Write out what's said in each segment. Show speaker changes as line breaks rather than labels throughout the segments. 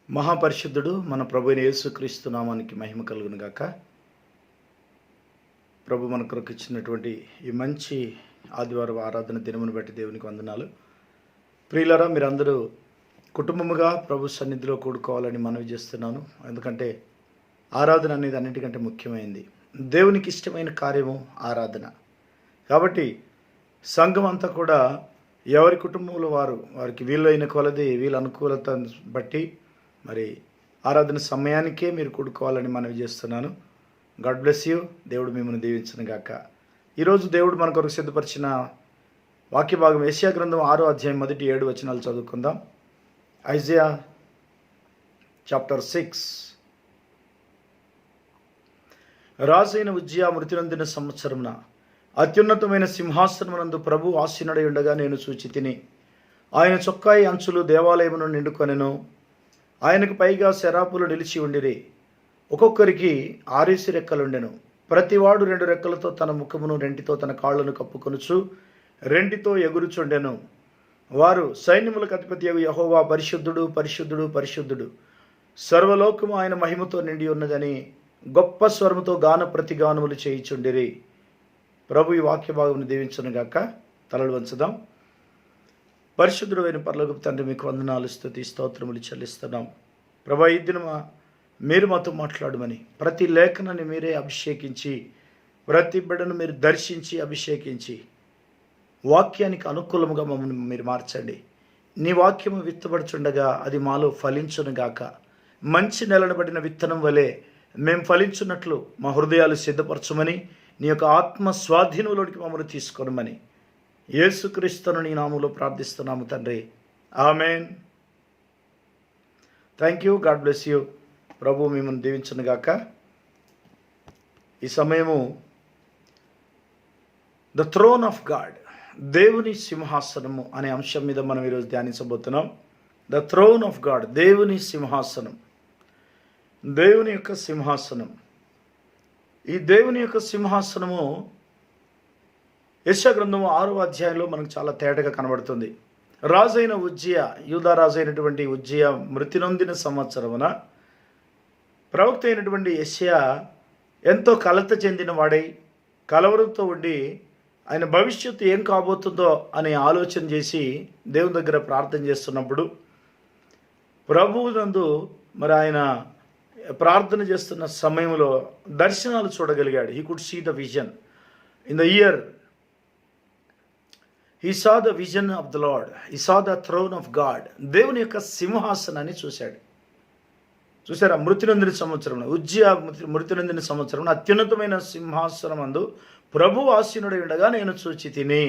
మహాపరిశుద్ధుడు మన ప్రభు అయిన యేసుక్రీస్తు నామానికి మహిమ కలుగును గాక. ప్రభు మన కొరకు ఇచ్చినటువంటి ఈ మంచి ఆదివారం ఆరాధన దినమును బట్టి దేవునికి వందనాలు. ప్రియులారా, మీరందరూ కుటుంబముగా ప్రభు సన్నిధిలో కూడుకోవాలని మనవి చేస్తున్నాను. ఎందుకంటే ఆరాధన అనేది అన్నిటికంటే ముఖ్యమైనది. దేవునికి ఇష్టమైన కార్యము ఆరాధన. కాబట్టి సంఘం అంతా కూడా ఎవరి కుటుంబంలో వారికి వీలైన కొలది వీళ్ళ అనుకూలతను బట్టి మరి ఆరాధన సమయానికే మీరు కూడుకోవాలని మనవి చేస్తున్నాను. God bless you. దేవుడు మిమ్మల్ని దీవించును గాక. ఈరోజు దేవుడు మన కొరకు సిద్ధపరిచిన వాక్య భాగం యెషయా గ్రంథం 6వ అధ్యాయం 1-7 వచనాలు చదువుకుందాం. Isaiah chapter 6. రాజైన ఉజ్జియా మృతి నొందిన సంవత్సరమున అత్యున్నతమైన సింహాసనమునందు ప్రభు ఆసీనుడై ఉండగా నేను చూచితిని. ఆయన చొక్కాయి అంచులు దేవాలయమును నిండుకొనెను. ఆయనకు పైగా శరాపులు నిలిచి ఉండిరి. ఒక్కొక్కరికి 6 రెక్కలుండెను. ప్రతివాడు 2 రెక్కలతో తన ముఖమును, 2తో తన కాళ్లను కప్పుకొనుచు 2తో ఎగురుచుండెను. వారు సైన్యములకు అధిపతియగు యెహోవా పరిశుద్ధుడు, పరిశుద్ధుడు, పరిశుద్ధుడు, సర్వలోకము ఆయన మహిమతో నిండి ఉన్నదని గొప్ప స్వరముతో గాన ప్రతిగానములు చేయుచుండిరి. ప్రభు ఈ వాక్య భాగమును దీవించును గాక. తలలు వంచుదాం. పరిశుద్ధుడు అయిన పరలోకపు తండ్రి, మీకు వందనాలు, స్తుతి స్తోత్రములు చెల్లిస్తున్నాం. ప్రభా, ఈ దినమా మీరు మాతో మాట్లాడమని, ప్రతి లేఖనాన్ని మీరే అభిషేకించి, ప్రతి బిడ్డను మీరు దర్శించి అభిషేకించి వాక్యానికి అనుకూలముగా మమ్మల్ని మీరు మార్చండి. నీ వాక్యము విత్తబడుచుండగా అది మాలో ఫలించునుగాక. మంచి నెలనబడిన విత్తనం వలె మేము ఫలించున్నట్లు మా హృదయాలు సిద్ధపరచమని, నీ యొక్క ఆత్మ స్వాధీనంలోనికి మమ్మల్ని తీసుకోనమని యేసుక్రీస్తును నీ నామములో ప్రార్థిస్తున్నాము తండ్రి. Amen. Thank you. God bless you. ప్రభు మిమ్మల్ని దీవించును గాక. ఈ సమయము ద థ్రోన్ ఆఫ్ గాడ్, దేవుని సింహాసనము అనే అంశం మీద మనం ఈరోజు ధ్యానించబోతున్నాం. ద థ్రోన్ ఆఫ్ గాడ్, దేవుని సింహాసనం, దేవుని యొక్క సింహాసనం. ఈ దేవుని యొక్క సింహాసనము యెషయా గ్రంథం 6వ అధ్యాయంలో మనకు చాలా తేటగా కనబడుతుంది. రాజైన ఉజ్జియా, యూదా రాజైనటువంటి ఉజ్జియా మృతి నొందిన సంవత్సరమున ప్రవక్త అయినటువంటి యెషయా ఎంతో కలత చెందిన వాడై, కలవరంతో ఉండి ఆయన భవిష్యత్తు ఏం కాబోతుందో అని ఆలోచన చేసి దేవుని దగ్గర ప్రార్థన చేస్తున్నప్పుడు ప్రభువు నందు మరి ఆయన ప్రార్థన చేస్తున్న సమయంలో దర్శనాలు చూడగలిగాడు. He could see the vision in the year. He saw the vision of the Lord. He saw the throne of God. దేవుని యొక్క సింహాసనాన్ని చూశాడు. చూసారా? మృతి నొందిన సంవత్సరంలో, ఉజ్జియా మృతి నొందిన సంవత్సరంలో అత్యున్నతమైన సింహాసనం అందు ప్రభు ఆసీనుడై ఉండగా నేను చూచి తిని.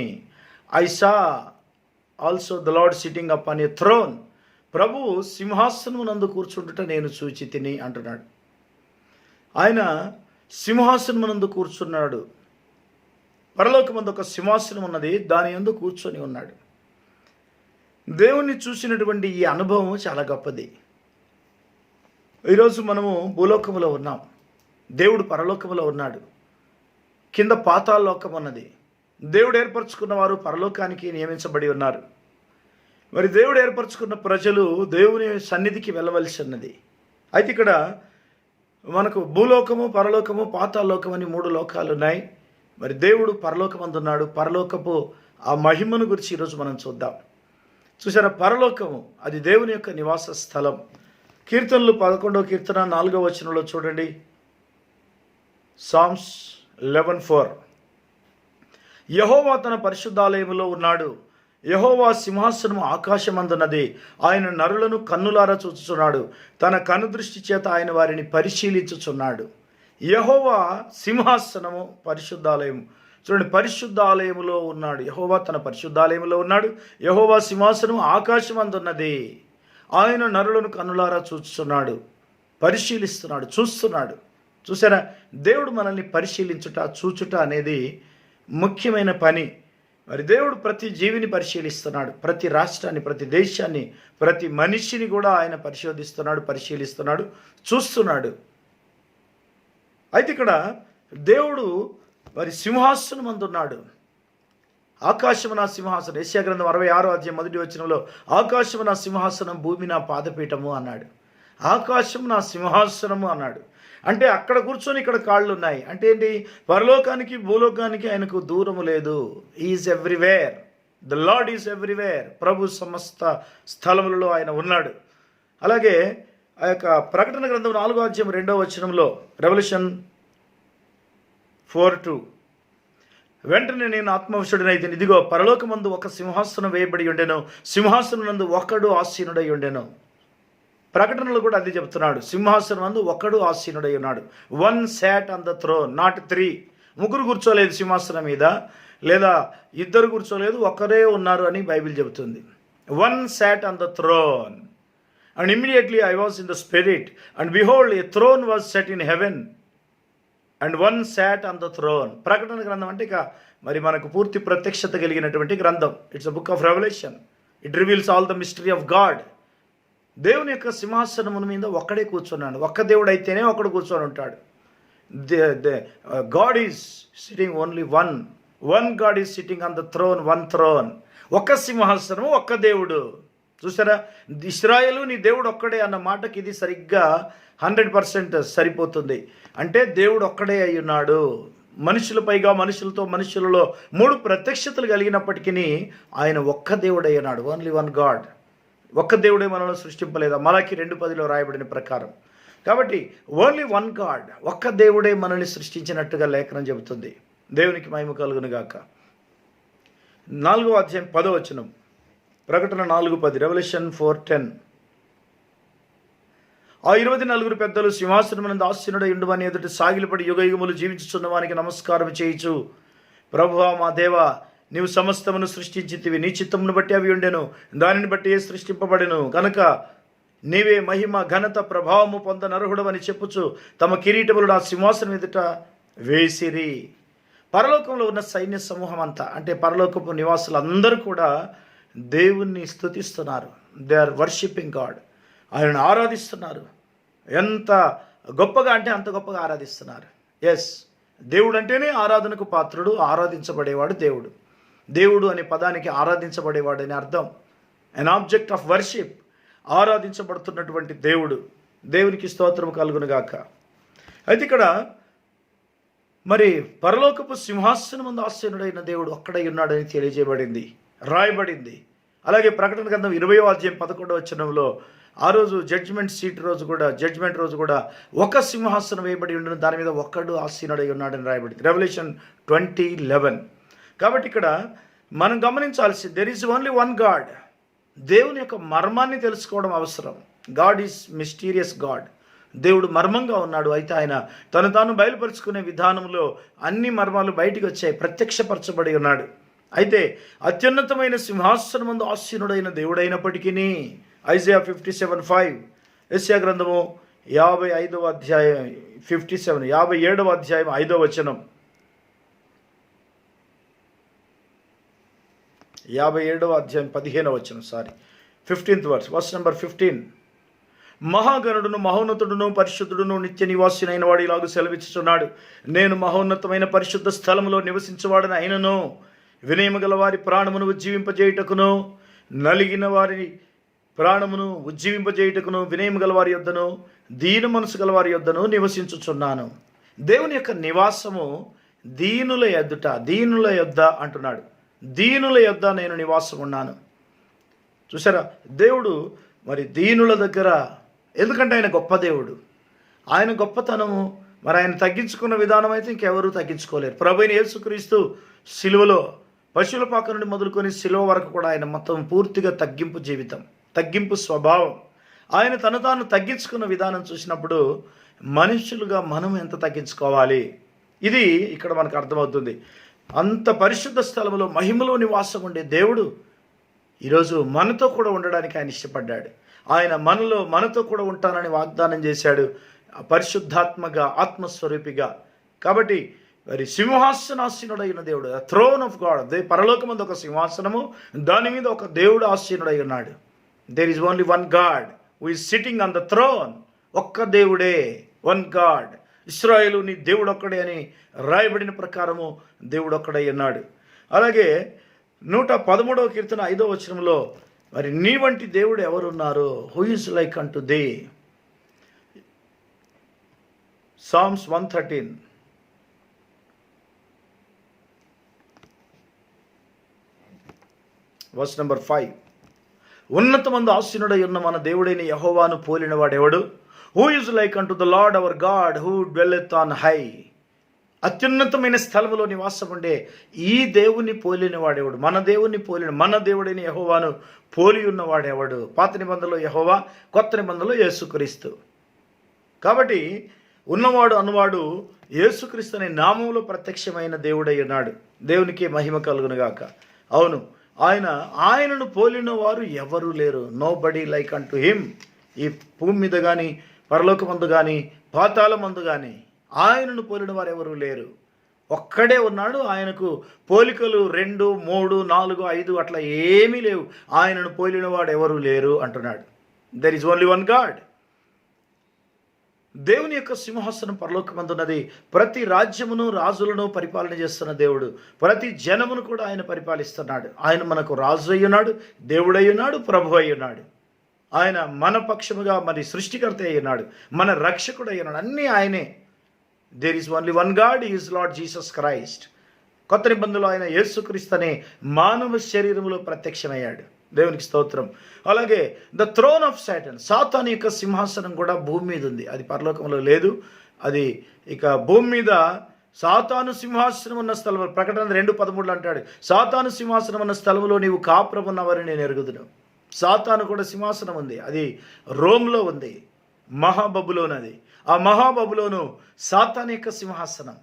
I saw also the Lord sitting up on a throne. ప్రభు సింహాసనం నందు కూర్చుంటుట నేను చూచి తిని అంటున్నాడు. ఆయన సింహాసనం నందు కూర్చున్నాడు. పరలోకమందు ఒక సింహాసనం ఉన్నది, దాని యందు కూర్చొని ఉన్నాడు. దేవుణ్ణి చూసినటువంటి ఈ అనుభవం చాలా గొప్పది. ఈరోజు మనము భూలోకములో ఉన్నాం, దేవుడు పరలోకములో ఉన్నాడు, కింద పాతాళలోకం ఉన్నది. దేవుడు ఏర్పరచుకున్న వారు పరలోకానికి నియమించబడి ఉన్నారు. మరి దేవుడు ఏర్పరచుకున్న ప్రజలు దేవుని సన్నిధికి వెళ్ళవలసి ఉన్నది. అయితే ఇక్కడ మనకు భూలోకము, పరలోకము, పాతాళలోకం అని 3 లోకాలు ఉన్నాయి. మరి దేవుడు పరలోకమందున్నాడు. పరలోకపు ఆ మహిమను గురించి ఈరోజు మనం చూద్దాం. చూసారా? పరలోకము అది దేవుని యొక్క నివాస స్థలం. కీర్తనలు 11వ కీర్తన 4వ వచనంలో చూడండి. సామ్స్ 11:4. యెహోవా తన పరిశుద్ధాలయములో ఉన్నాడు. యెహోవా సింహాసనము ఆకాశమందున్నది. ఆయన నరులను కన్నులారా చూచుచున్నాడు. తన కనుదృష్టి చేత ఆయన వారిని పరిశీలించుచున్నాడు. యెహోవా సింహాసనము పరిశుద్ధాలయం. చూడండి, పరిశుద్ధాలయములో ఉన్నాడు. యెహోవా తన పరిశుద్ధాలయములో ఉన్నాడు. యెహోవా సింహాసనము ఆకాశమందున్నది. ఆయన నరులను కన్నులారా చూస్తున్నాడు, పరిశీలిస్తున్నాడు, చూస్తున్నాడు. చూసారా? దేవుడు మనల్ని పరిశీలించుట, చూచుట అనేది ముఖ్యమైన పని. మరి దేవుడు ప్రతి జీవిని పరిశీలిస్తున్నాడు. ప్రతి రాష్ట్రాన్ని, ప్రతి దేశాన్ని, ప్రతి మనిషిని కూడా ఆయన పరిశోధిస్తున్నాడు, పరిశీలిస్తున్నాడు, చూస్తున్నాడు. అయితే ఇక్కడ దేవుడు మరి సింహాసనం అందున్నాడు. ఆకాశము నా సింహాసనం. యెషయా గ్రంథం 66వ అధ్యాయం 1వ వచనంలో ఆకాశము నా సింహాసనం, భూమి నా పాదపీఠము అన్నాడు. ఆకాశం నా సింహాసనము అన్నాడు. అంటే అక్కడ కూర్చొని ఇక్కడ కాళ్ళు ఉన్నాయి. అంటే ఏంటి? పరలోకానికి భూలోకానికి ఆయనకు దూరము లేదు. Is everywhere. The Lord is everywhere. ప్రభు సమస్త స్థలములలో ఆయన ఉన్నాడు. అలాగే ఆ యొక్క ప్రకటన గ్రంథం 4వ అధ్యాయం 2వ వచనంలో, రెవల్యూషన్ 4:2, వెంటనే నేను ఆత్మవశుడనైతే ఇదిగో పరలోకమందు ఒక సింహాసనం వేయబడి ఉండెను, సింహాసనం నందు ఒకడు ఆసీనుడై ఉండెను. ప్రకటనలు కూడా అది చెప్తున్నాడు. సింహాసనం నందు ఒకడు ఆసీనుడై ఉన్నాడు. 1 sat on the throne, not 3. ముగ్గురు కూర్చోలేదు సింహాసనం మీద, లేదా ఇద్దరు కూర్చోలేదు, ఒకరే ఉన్నారు అని బైబిల్ చెబుతుంది. 1 sat on the throne. And immediately I was in the spirit, and behold, a throne was set in heaven, and one sat on the throne. ప్రకటన గ్రంథం అంటే ఇక మరి మనకు పూర్తి ప్రత్యక్షత కలిగినటువంటి గ్రంథం. It's a book of revolution. It reveals all the mystery of God. దేవుని యొక్క సింహాసనముల మీద ఒక్కడే కూర్చున్నాడు. ఒక్క దేవుడు అయితేనే ఒకడు కూర్చొని ఉంటాడు. God is sitting only one God is sitting on the throne, one throne. ఒక్క సింహాసనము, ఒక్క దేవుడు. చూసారా? ఇశ్రాయేలు నీ దేవుడు ఒక్కడే అన్న మాటకి ఇది సరిగ్గా 100% సరిపోతుంది. అంటే దేవుడు ఒక్కడే అయి ఉన్నాడు. మనుషుల పైగా మనుషులతో మనుషులలో 3 ప్రత్యక్షతలు కలిగినప్పటికీ ఆయన ఒక్క దేవుడై ఉన్నాడు. Only one God. ఒక్క దేవుడే మనల్ని సృష్టింపలేదా? మలాకి 2:10లో రాయబడిన ప్రకారం. కాబట్టి ఓన్లీ వన్ గాడ్, ఒక్క దేవుడే మనల్ని సృష్టించినట్టుగా లేఖనం చెబుతుంది. దేవునికి మహిమ కలుగును గాక. 4వ అధ్యాయం 10వ వచనం, ప్రకటన 4:10, రెవల్యూషన్ 4:10. ఆ 24 పెద్దలు సింహాసనమునందు ఆసీనుడై ఉండువాని ఎదుట సాగిలపడి యుగయుగములు జీవించుచున్న వానికి నమస్కారం చేయుచు, ప్రభువా మా దేవా, నీవు సమస్తమును సృష్టించితివి, నీ చిత్తమును బట్టి అవి ఉండెను, దానిని బట్టి సృష్టింపబడెను కనుక నీవే మహిమ ఘనత ప్రభావము పొందనర్హుడవని చెప్పుచు తమ కిరీటములు ఆ సింహాసనం ఎదుట వేసిరి. పరలోకంలో ఉన్న సైన్య సమూహం అంతా, అంటే పరలోకపు నివాసులు అందరూ కూడా దేవుణ్ణి స్తుతిస్తున్నారు. They are worshipping God. ఆయనను ఆరాధిస్తున్నారు. ఎంత గొప్పగా అంటే అంత గొప్పగా ఆరాధిస్తున్నారు. ఎస్, దేవుడు అంటేనే ఆరాధనకు పాత్రుడు, ఆరాధించబడేవాడు దేవుడు. దేవుడు అనే పదానికి ఆరాధించబడేవాడు అని అర్థం. అన్ ఆబ్జెక్ట్ ఆఫ్ వర్షిప్, ఆరాధించబడుతున్నటువంటి దేవుడు. దేవునికి స్తోత్రం కలుగును గాక. అయితే ఇక్కడ మరి పరలోకపు సింహాసనం ముందు ఆసీనుడైన దేవుడు ఒక్కడై ఉన్నాడని తెలియజేయబడింది, రాయబడింది. అలాగే ప్రకటన గ్రంథం 20వ అధ్యాయం 11వ వచనంలో ఆ రోజు జడ్జిమెంట్ రోజు కూడా ఒక సింహాసనం వేయబడి ఉండను, దాని మీద ఒక్కడు ఆసీనుడై ఉన్నాడని రాయబడింది. రెవల్యూషన్ 20:11. కాబట్టి ఇక్కడ మనం గమనించాల్సి, there is only one God. దేవుని యొక్క మర్మాన్ని తెలుసుకోవడం అవసరం. God is mysterious God. దేవుడు మర్మంగా ఉన్నాడు. అయితే ఆయన తను తాను బయలుపరుచుకునే విధానంలో అన్ని మర్మాలు బయటికి వచ్చాయి, ప్రత్యక్షపరచబడి ఉన్నాడు. అయితే అత్యున్నతమైన సింహాసనం ముందు ఆసీనుడైన దేవుడైనప్పటికీ ఐజయా 57:5, యెషయా గ్రంథము 57వ అధ్యాయం 57వ అధ్యాయం 5వ వచనం, 57వ అధ్యాయం 15వ వచనం, 15th verse, verse number 15. మహాగణుడును మహోన్నతుడును పరిశుద్ధుడును నిత్య నివాసినైన వాడు ఇలాగూ సెలవిచ్చుచున్నాడు, నేను మహోన్నతమైన పరిశుద్ధ స్థలములో నివసించువాడని అయినను వినయము గల వారి ప్రాణమును ఉజ్జీవింపజేయుటకును, నలిగిన వారి ప్రాణమును ఉజ్జీవింపజేయుటకును, వినయము గల వారి యొద్దను దీన మనసు గల వారి యొద్దను నివసించుచున్నాను. దేవుని యొక్క నివాసము దీనుల యొద్ద అంటున్నాడు. దీనుల యొద్ద నేను నివాసం ఉన్నాను. చూసారా? దేవుడు మరి దీనుల దగ్గర, ఎందుకంటే ఆయన గొప్ప దేవుడు. ఆయన గొప్పతనము మరి ఆయన తగ్గించుకున్న విధానం అయితే ఇంకెవరూ తగ్గించుకోలేరు. ప్రభువైన యేసుక్రీస్తు సిలువలో పశువుల పాక నుండి మొదలుకొని సిలువ వరకు కూడా ఆయన మొత్తం పూర్తిగా తగ్గింపు జీవితం, తగ్గింపు స్వభావం. ఆయన తను తాను తగ్గించుకున్న విధానం చూసినప్పుడు మనుషులుగా మనం ఎంత తగ్గించుకోవాలి, ఇది ఇక్కడ మనకు అర్థమవుతుంది. అంత పరిశుద్ధ స్థలంలో మహిమలో నివాసం ఉండే దేవుడు ఈరోజు మనతో కూడా ఉండడానికి ఆయన ఇష్టపడ్డాడు. ఆయన మనతో కూడా ఉంటానని వాగ్దానం చేశాడు, పరిశుద్ధాత్మగా, ఆత్మస్వరూపిగా. కాబట్టి మరి సింహాసనాసీనుడైన దేవుడు, థ్రోన్ ఆఫ్ గాడ్. పరలోకమందు ఒక సింహాసనము, దాని మీద ఒక దేవుడు ఆసీనుడై ఉన్నాడు. There is only one God who is sitting on the throne. ఒక్క దేవుడే, వన్ గాడ్. ఇశ్రాయేలు నీ దేవుడు ఒక్కడే అని రాయబడిన ప్రకారము దేవుడు ఒక్కడై ఉన్నాడు. అలాగే 113వ కీర్తన 5వ వచనంలో మరి నీ వంటి దేవుడు ఎవరున్నారు, who is like unto thee. Psalms 113. Verse number 5. ఉన్నతమందు ఆసీనుడై ఉన్న మన దేవుడైన యెహోవాను పోలిన వాడెవడు? Who is like unto the Lord our God who dwelleth on high. అత్యున్నతమైన స్థలములో నివాసం ఉండే ఈ దేవుని పోలిన వాడెవడు? మన దేవుడైన యెహోవాను పోలి ఉన్నవాడెవడు? పాత నిబంధనలో యెహోవా, కొత్త నిబంధనలో యేసుక్రీస్తు. కాబట్టి ఉన్నవాడు అన్నవాడు యేసుక్రీస్తు అనే నామంలో ప్రత్యక్షమైన దేవుడై ఉన్నాడు. దేవునికి మహిమ కలుగునుగాక. అవును, ఆయనను పోలిన వారు ఎవరు లేరు. Nobody like unto him. ఈ భూమి మీద కానీ, పరలోకమందు కానీ, పాతాళమందు కానీ ఆయనను పోలిన వారు ఎవరు లేరు. ఒక్కడే ఉన్నాడు. ఆయనకు పోలికలు 2, 3, 4, 5 అట్లా ఏమీ లేవు. ఆయనను పోలిన వాడు ఎవరు లేరు అంటున్నాడు. There is only one God. దేవుని యొక్క సింహాసనం పరలోకమందున్నది. ప్రతి రాజ్యమును, రాజులను పరిపాలన చేస్తున్న దేవుడు. ప్రతి జనమును కూడా ఆయన పరిపాలిస్తున్నాడు. ఆయన మనకు రాజు అయ్యున్నాడు, దేవుడు అయ్యున్నాడు, ప్రభు అయ్యున్నాడు. ఆయన మన పక్షముగా మరి సృష్టికర్త అయ్యున్నాడు, మన రక్షకుడు అయ్యున్నాడు. అన్నీ ఆయనే. There is only one God, is Lord Jesus Christ. కొత్త నిబంధనలో ఆయన యేసుక్రీస్తు అనే మానవ శరీరంలో ప్రత్యక్షమయ్యాడు. దేవునికి స్తోత్రం. అలాగే ద థ్రోన్ ఆఫ్ సాటన్, సాతాను యొక్క సింహాసనం కూడా భూమి మీద ఉంది. అది పరలోకంలో లేదు. అది ఇక భూమి మీద సాతాను సింహాసనం ఉన్న స్థలం. ప్రకటన 2:13 అంటాడు, సాతాను సింహాసనం ఉన్న స్థలంలో నీవు కాపురమున్నవని నేను ఎరుగుదును. సాతాను కూడా సింహాసనం ఉంది. అది రోమ్లో ఉంది, మహాబబులోను. అది ఆ మహాబబులోను సాతాను యొక్క సింహాసనం.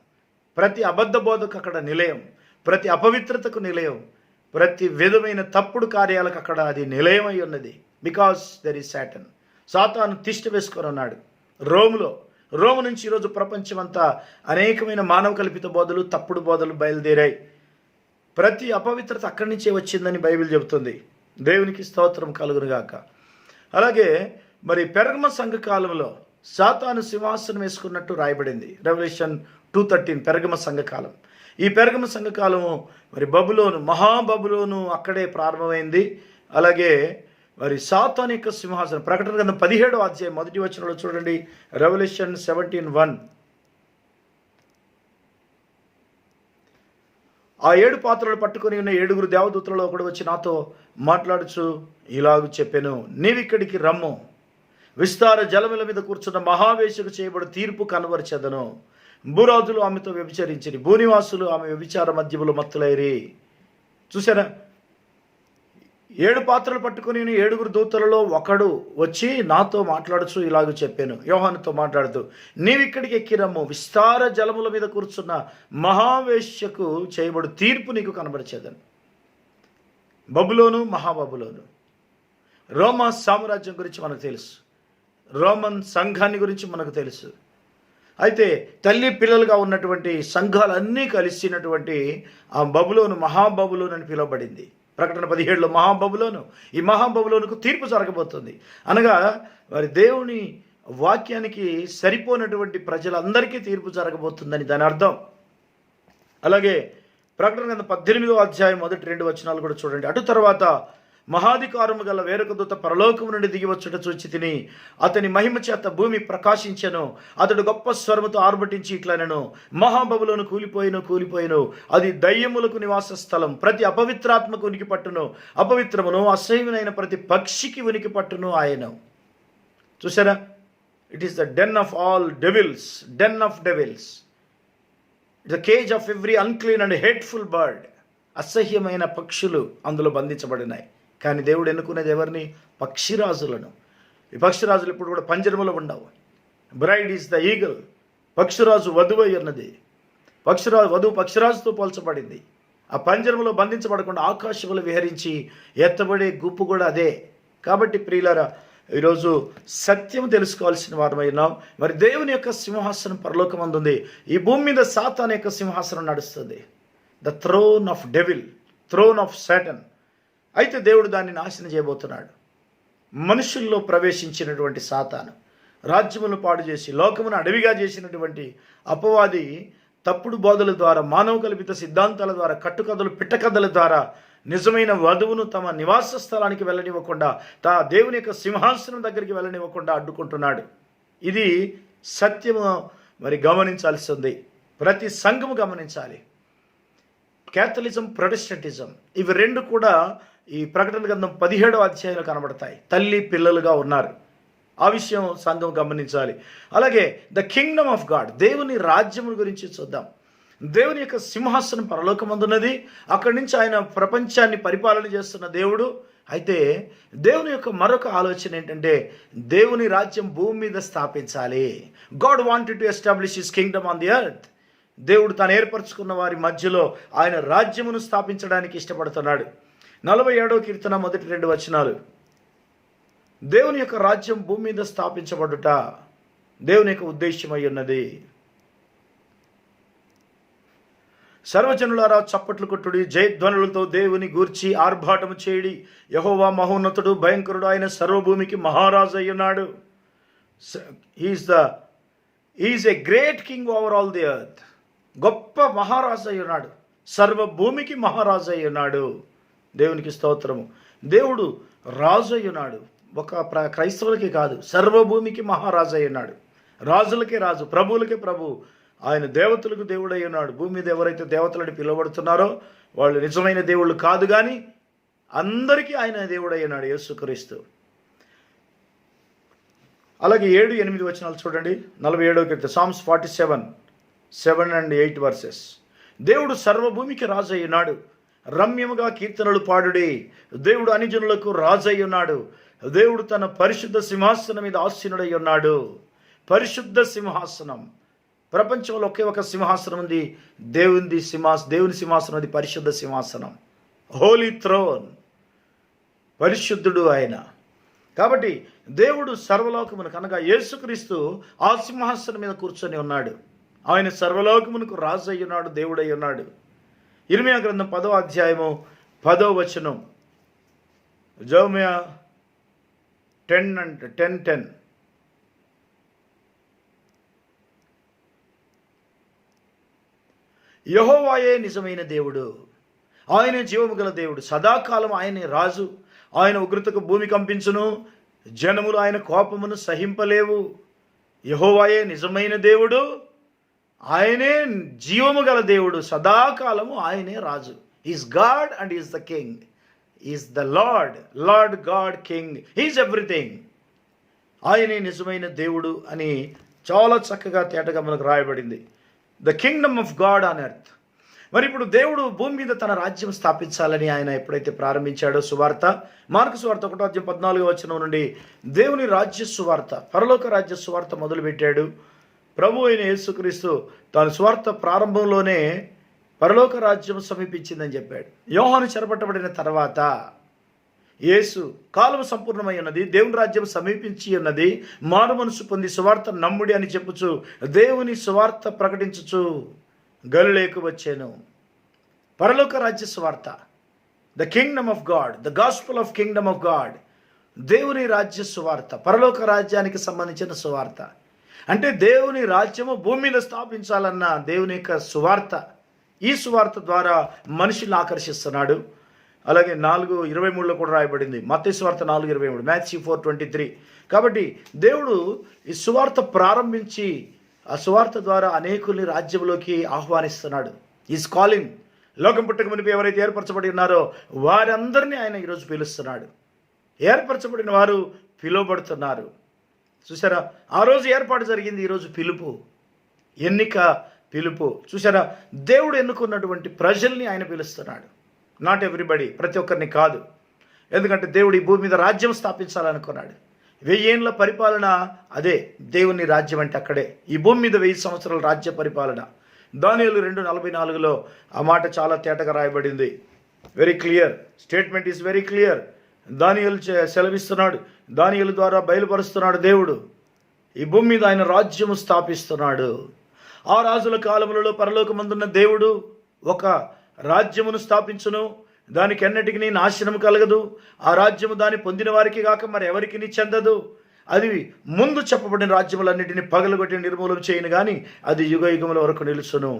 ప్రతి అబద్ధ బోధకు అక్కడ నిలయం, ప్రతి అపవిత్రతకు నిలయం, ప్రతి విధమైన తప్పుడు కార్యాలకు అక్కడ అది నిలయమై ఉన్నది. Because there is Satan. సాతాను తిష్ట వేసుకొని ఉన్నాడు రోము నుంచి ఈరోజు ప్రపంచమంతా అనేకమైన మానవ కల్పిత బోధలు, తప్పుడు బోధలు బయలుదేరాయి. ప్రతి అపవిత్రత అక్కడి నుంచే వచ్చిందని బైబిల్ చెబుతుంది. దేవునికి స్తోత్రం కలుగునుగాక. అలాగే మరి పెర్గమ సంఘకాలంలో సాతాను సింహాసనం వేసుకున్నట్టు రాయబడింది. రెవల్యూషన్ 2:13 పెర్గమ సంఘకాలం. ఈ పెర్గమ సంఘకాలము మరి బబులోను, మహాబబులోను అక్కడే ప్రారంభమైంది. అలాగే మరి సాతాను యొక్క సింహాసనం. ప్రకటన గ్రంథం 17వ అధ్యాయం 1వ వచనంలో చూడండి. రెవల్యూషన్ 17:1. ఆ 7 పాత్రలు పట్టుకొని ఉన్న 7 దేవదూతలలో ఒకడు వచ్చి నాతో మాట్లాడుచు ఇలాగు చెప్పెను, నీవిక్కడికి రమ్ము, విస్తార జలముల మీద కూర్చున్న మహావేశకు చేయబడి తీర్పు కనబరచెదను. భూరాజులు ఆమెతో వ్యభిచరించిరి, భూనివాసులు ఆమె వ్యభిచార మధ్యములో మత్తులైరి. చూసారా, 7 పాత్రలు పట్టుకుని 7 దూతలలో ఒకడు వచ్చి నాతో మాట్లాడుచు ఇలాగ చెప్పాను, యోహానుతో మాట్లాడుతూ, నీవిక్కడికి ఎక్కిరమ్ము, విస్తార జలముల మీద కూర్చున్న మహావేశ్యకు చేయబడు తీర్పు నీకు కనబరిచేదను. బబులోను, మహాబబులోను. రోమా సామ్రాజ్యం గురించి మనకు తెలుసు, రోమన్ సంఘాన్ని గురించి మనకు తెలుసు. అయితే తల్లి పిల్లలుగా ఉన్నటువంటి సంఘాలన్నీ కలిసినటువంటి ఆ బబులోను మహాబబులోను అని పిలువబడింది. ప్రకటన 17లో మహాబబులోను. ఈ మహాబబులోనుకు తీర్పు జరగబోతుంది. అనగా వారి దేవుని వాక్యానికి సరిపోయినటువంటి ప్రజలందరికీ తీర్పు జరగబోతుందని దాని అర్థం. అలాగే ప్రకటన గ్రంథం 18వ అధ్యాయం 1-2 వచనాలు కూడా చూడండి. అటు తర్వాత మహాధికారము గల వేరొక దూత పరలోకము నుండి దిగివచ్చుట చూచి తిని, అతని మహిమ చేత భూమి ప్రకాశించెను. అతడు గొప్ప స్వరముతో ఆర్భటించి ఇట్లనెను, మహాబబులోను కూలిపోయిను, అది దయ్యములకు నివాస స్థలం, ప్రతి అపవిత్రాత్మకు ఉనికి పట్టును, అపవిత్రమును అసహ్యమైన ప్రతి పక్షికి ఉనికి పట్టును ఆయన. చూసారా, it is the den of all devils, the cage of every unclean and hateful bird. అసహ్యమైన పక్షులు అందులో బంధించబడినాయి. కానీ దేవుడు ఎన్నుకునేది ఎవరిని? పక్షిరాజులను. ఈ పక్షిరాజులు ఇప్పుడు కూడా పంజరములో ఉండవు. Braid is the eagle. పక్షిరాజు వధువై ఉన్నది. వధువు పక్షిరాజుతో పోల్చబడింది. ఆ పంజరములో బంధించబడకుండా ఆకాశములో విహరించి ఎత్తబడే గుప్పు కూడా అదే. కాబట్టి ప్రియులారా, ఈరోజు సత్యం తెలుసుకోవాల్సిన వారమైనాం. మరి దేవుని యొక్క సింహాసనం పరలోకమందు ఉంది. ఈ భూమి మీద సాతాను యొక్క సింహాసనం నడుస్తుంది. The throne of devil, throne of Satan. అయితే దేవుడు దాన్ని నాశనం చేయబోతున్నాడు. మనుషుల్లో ప్రవేశించినటువంటి సాతాను రాజ్యములను పాడు చేసి లోకమును అడవిగా చేసినటువంటి అపవాది తప్పుడు బోధల ద్వారా, మానవ కల్పిత సిద్ధాంతాల ద్వారా, కట్టుకథలు, పిట్టకథల ద్వారా నిజమైన వధువును తమ నివాస స్థలానికి వెళ్ళనివ్వకుండా, దేవుని యొక్క సింహాసనం దగ్గరికి వెళ్ళనివ్వకుండా అడ్డుకుంటున్నాడు. ఇది సత్యము మరి గమనించాల్సి ఉంది. ప్రతి సంఘము గమనించాలి. క్యాథలిజం, ప్రొటెస్టంటిజం ఇవి రెండు కూడా ఈ ప్రకటన గ్రంథం 17వ అధ్యాయంలో కనబడతాయి. తల్లి పిల్లలుగా ఉన్నారు. ఆ విషయం సంఘం గమనించాలి. అలాగే ద కింగ్డమ్ ఆఫ్ గాడ్, దేవుని రాజ్యం గురించి చూద్దాం. దేవుని యొక్క సింహాసనం పరలోకమందున్నది. అక్కడి నుంచి ఆయన ప్రపంచాన్ని పరిపాలన చేస్తున్న దేవుడు. అయితే దేవుని యొక్క మరొక ఆలోచన ఏంటంటే దేవుని రాజ్యం భూమి మీద స్థాపించాలి. God wanted to establish his kingdom on the earth. దేవుడు తాను ఏర్పరచుకున్న వారి మధ్యలో ఆయన రాజ్యమును స్థాపించడానికి ఇష్టపడుతున్నాడు. 47వ కీర్తన మొదటి 2 వచనాలు. దేవుని యొక్క రాజ్యం భూమి మీద స్థాపించబడుట దేవుని యొక్క ఉద్దేశమై ఉన్నది. సర్వజనులారా చప్పట్లు కొట్టుడి, జయధ్వనులతో దేవుని గూర్చి ఆర్భాటము చేయడి. యెహోవా మహోన్నతుడు, భయంకరుడు, ఆయన సర్వభూమికి మహారాజు అయ్యున్నాడు. Is a great king over all the earth. గొప్ప మహారాజు అయ్యున్నాడు, సర్వభూమికి మహారాజు అయ్యున్నాడు. దేవునికి స్తోత్రము. దేవుడు రాజు అయ్యున్నాడు. ఒక క్రైస్తవులకి కాదు, సర్వభూమికి మహారాజు అయ్యున్నాడు. రాజులకే రాజు, ప్రభువులకే ప్రభు. ఆయన దేవతలకు దేవుడు అయ్యున్నాడు. భూమి మీద ఎవరైతే దేవతలని పిలువబడుతున్నారో వాళ్ళు నిజమైన దేవుళ్ళు కాదు, కానీ అందరికీ ఆయన దేవుడు అయ్యున్నాడు, యేసుక్రీస్తు. అలాగే 7-8 వచనాలు చూడండి. 47వ కీర్తన, Psalms 47, 7 and 8 verses. దేవుడు సర్వభూమికి రాజు అయ్యున్నాడు. రమ్యముగా కీర్తనలు పాడుడి. దేవుడు అన్యజనులకు రాజు అయ్యున్నాడు. దేవుడు తన పరిశుద్ధ సింహాసనం మీద ఆసీనుడై ఉన్నాడు. పరిశుద్ధ సింహాసనం. ప్రపంచంలో ఒకే ఒక సింహాసనం ఉంది, దేవుని సింహాసనం, అది పరిశుద్ధ సింహాసనం, హోలీ థ్రోన్. పరిశుద్ధుడు ఆయన. కాబట్టి దేవుడు సర్వలోకమునకు అనగా యేసుక్రీస్తు ఆ సింహాసనం మీద కూర్చొని ఉన్నాడు. ఆయన సర్వలోకమునకు రాజు అయ్యున్నాడు, దేవుడై ఉన్నాడు. ఇర్మియా గ్రంథం 10వ అధ్యాయము 10వ వచనం. జెరమియా 10:10. యెహోవాయే నిజమైన దేవుడు, ఆయన జీవము గల దేవుడు, సదాకాలం ఆయనే రాజు. ఆయన ఉగ్రతకు భూమి కంపించును, జనములు ఆయన కోపమును సహింపలేవు. యెహోవాయే నిజమైన దేవుడు, ఆయనే జీవము గల దేవుడు, సదాకాలము ఆయనే రాజు. Is God and is the king, is the Lord God king, is everything. ఆయనే నిజమైన దేవుడు అని చాలా చక్కగా తేటగా మనకు రాయబడింది. The kingdom of God on earth. మరి ఇప్పుడు దేవుడు భూమి మీద తన రాజ్యం స్థాపించాలని ఆయన ఎప్పుడైతే ప్రారంభించాడో, సువార్త, మార్కు సువార్త 1:14 వచనం నుండి దేవుని రాజ్య సువార్త, పరలోక రాజ్య సువార్త మొదలుపెట్టాడు. ప్రభు అయిన యేసుక్రీస్తు తాను సువార్త ప్రారంభంలోనే పరలోక రాజ్యం సమీపించిందని చెప్పాడు. యోహాను చెరపట్టబడిన తర్వాత యేసు కాలం సంపూర్ణమై ఉన్నది, దేవుని రాజ్యం సమీపించి ఉన్నది, మారు మనసు పొంది సువార్త నమ్ముడి అని చెప్పుచు దేవుని సువార్త ప్రకటించుచు గలిలయకు వచ్చాను. పరలోక రాజ్య సువార్త, the kingdom of God, the gospel of Kingdom of God. దేవుని రాజ్య సువార్త, పరలోక రాజ్యానికి సంబంధించిన సువార్త. అంటే దేవుని రాజ్యము భూమి మీద స్థాపించాలన్న దేవుని యొక్క సువార్త. ఈ సువార్త ద్వారా మనుషుల్ని ఆకర్షిస్తున్నాడు. అలాగే 4:23 కూడా రాయబడింది. మత్తయి సువార్త 4:23, Matthew 4:23. కాబట్టి దేవుడు ఈ సువార్త ప్రారంభించి ఆ సువార్త ద్వారా అనేకుల్ని రాజ్యంలోకి ఆహ్వానిస్తున్నాడు. Is calling. లోకం పుట్టక మునిపి ఎవరైతే ఏర్పరచబడి ఉన్నారో వారందరినీ ఆయన ఈరోజు పిలుస్తున్నాడు. ఏర్పరచబడిన వారు పిలువబడుతున్నారు. చూసారా, ఆ రోజు ఏర్పాటు జరిగింది, ఈరోజు పిలుపు, ఎన్నిక, పిలుపు. చూసారా, దేవుడు ఎన్నుకున్నటువంటి ప్రజల్ని ఆయన పిలుస్తున్నాడు. నాట్ ఎవ్రీబడి, ప్రతి ఒక్కరిని కాదు. ఎందుకంటే దేవుడు ఈ భూమి మీద రాజ్యం స్థాపించాలనుకున్నాడు. 1000 ఏళ్ళ పరిపాలన, అదే దేవుని రాజ్యం అంటే అక్కడే. ఈ భూమి మీద 1000 సంవత్సరాల రాజ్య పరిపాలన. దానియేలు 2:44లో ఆ మాట చాలా తేటగా రాయబడింది. Very clear, statement is very clear. దానియేలు సెలవిస్తున్నాడు, దానియేలు ద్వారా బయలుపరుస్తున్నాడు దేవుడు ఈ భూమి మీద ఆయన రాజ్యము స్థాపిస్తున్నాడు. ఆ రాజుల కాలములలో పరలోకమందున్న దేవుడు ఒక రాజ్యమును స్థాపించును, దానికి ఎన్నటికి నాశనం కలగదు. ఆ రాజ్యము దాన్ని పొందిన వారికి కాక మరి ఎవరికి చెందదు. అది ముందు చెప్పబడిన రాజ్యములన్నిటిని పగలగొట్టి నిర్మూలన చేయను కానీ అది యుగ యుగముల వరకు నిలుచును.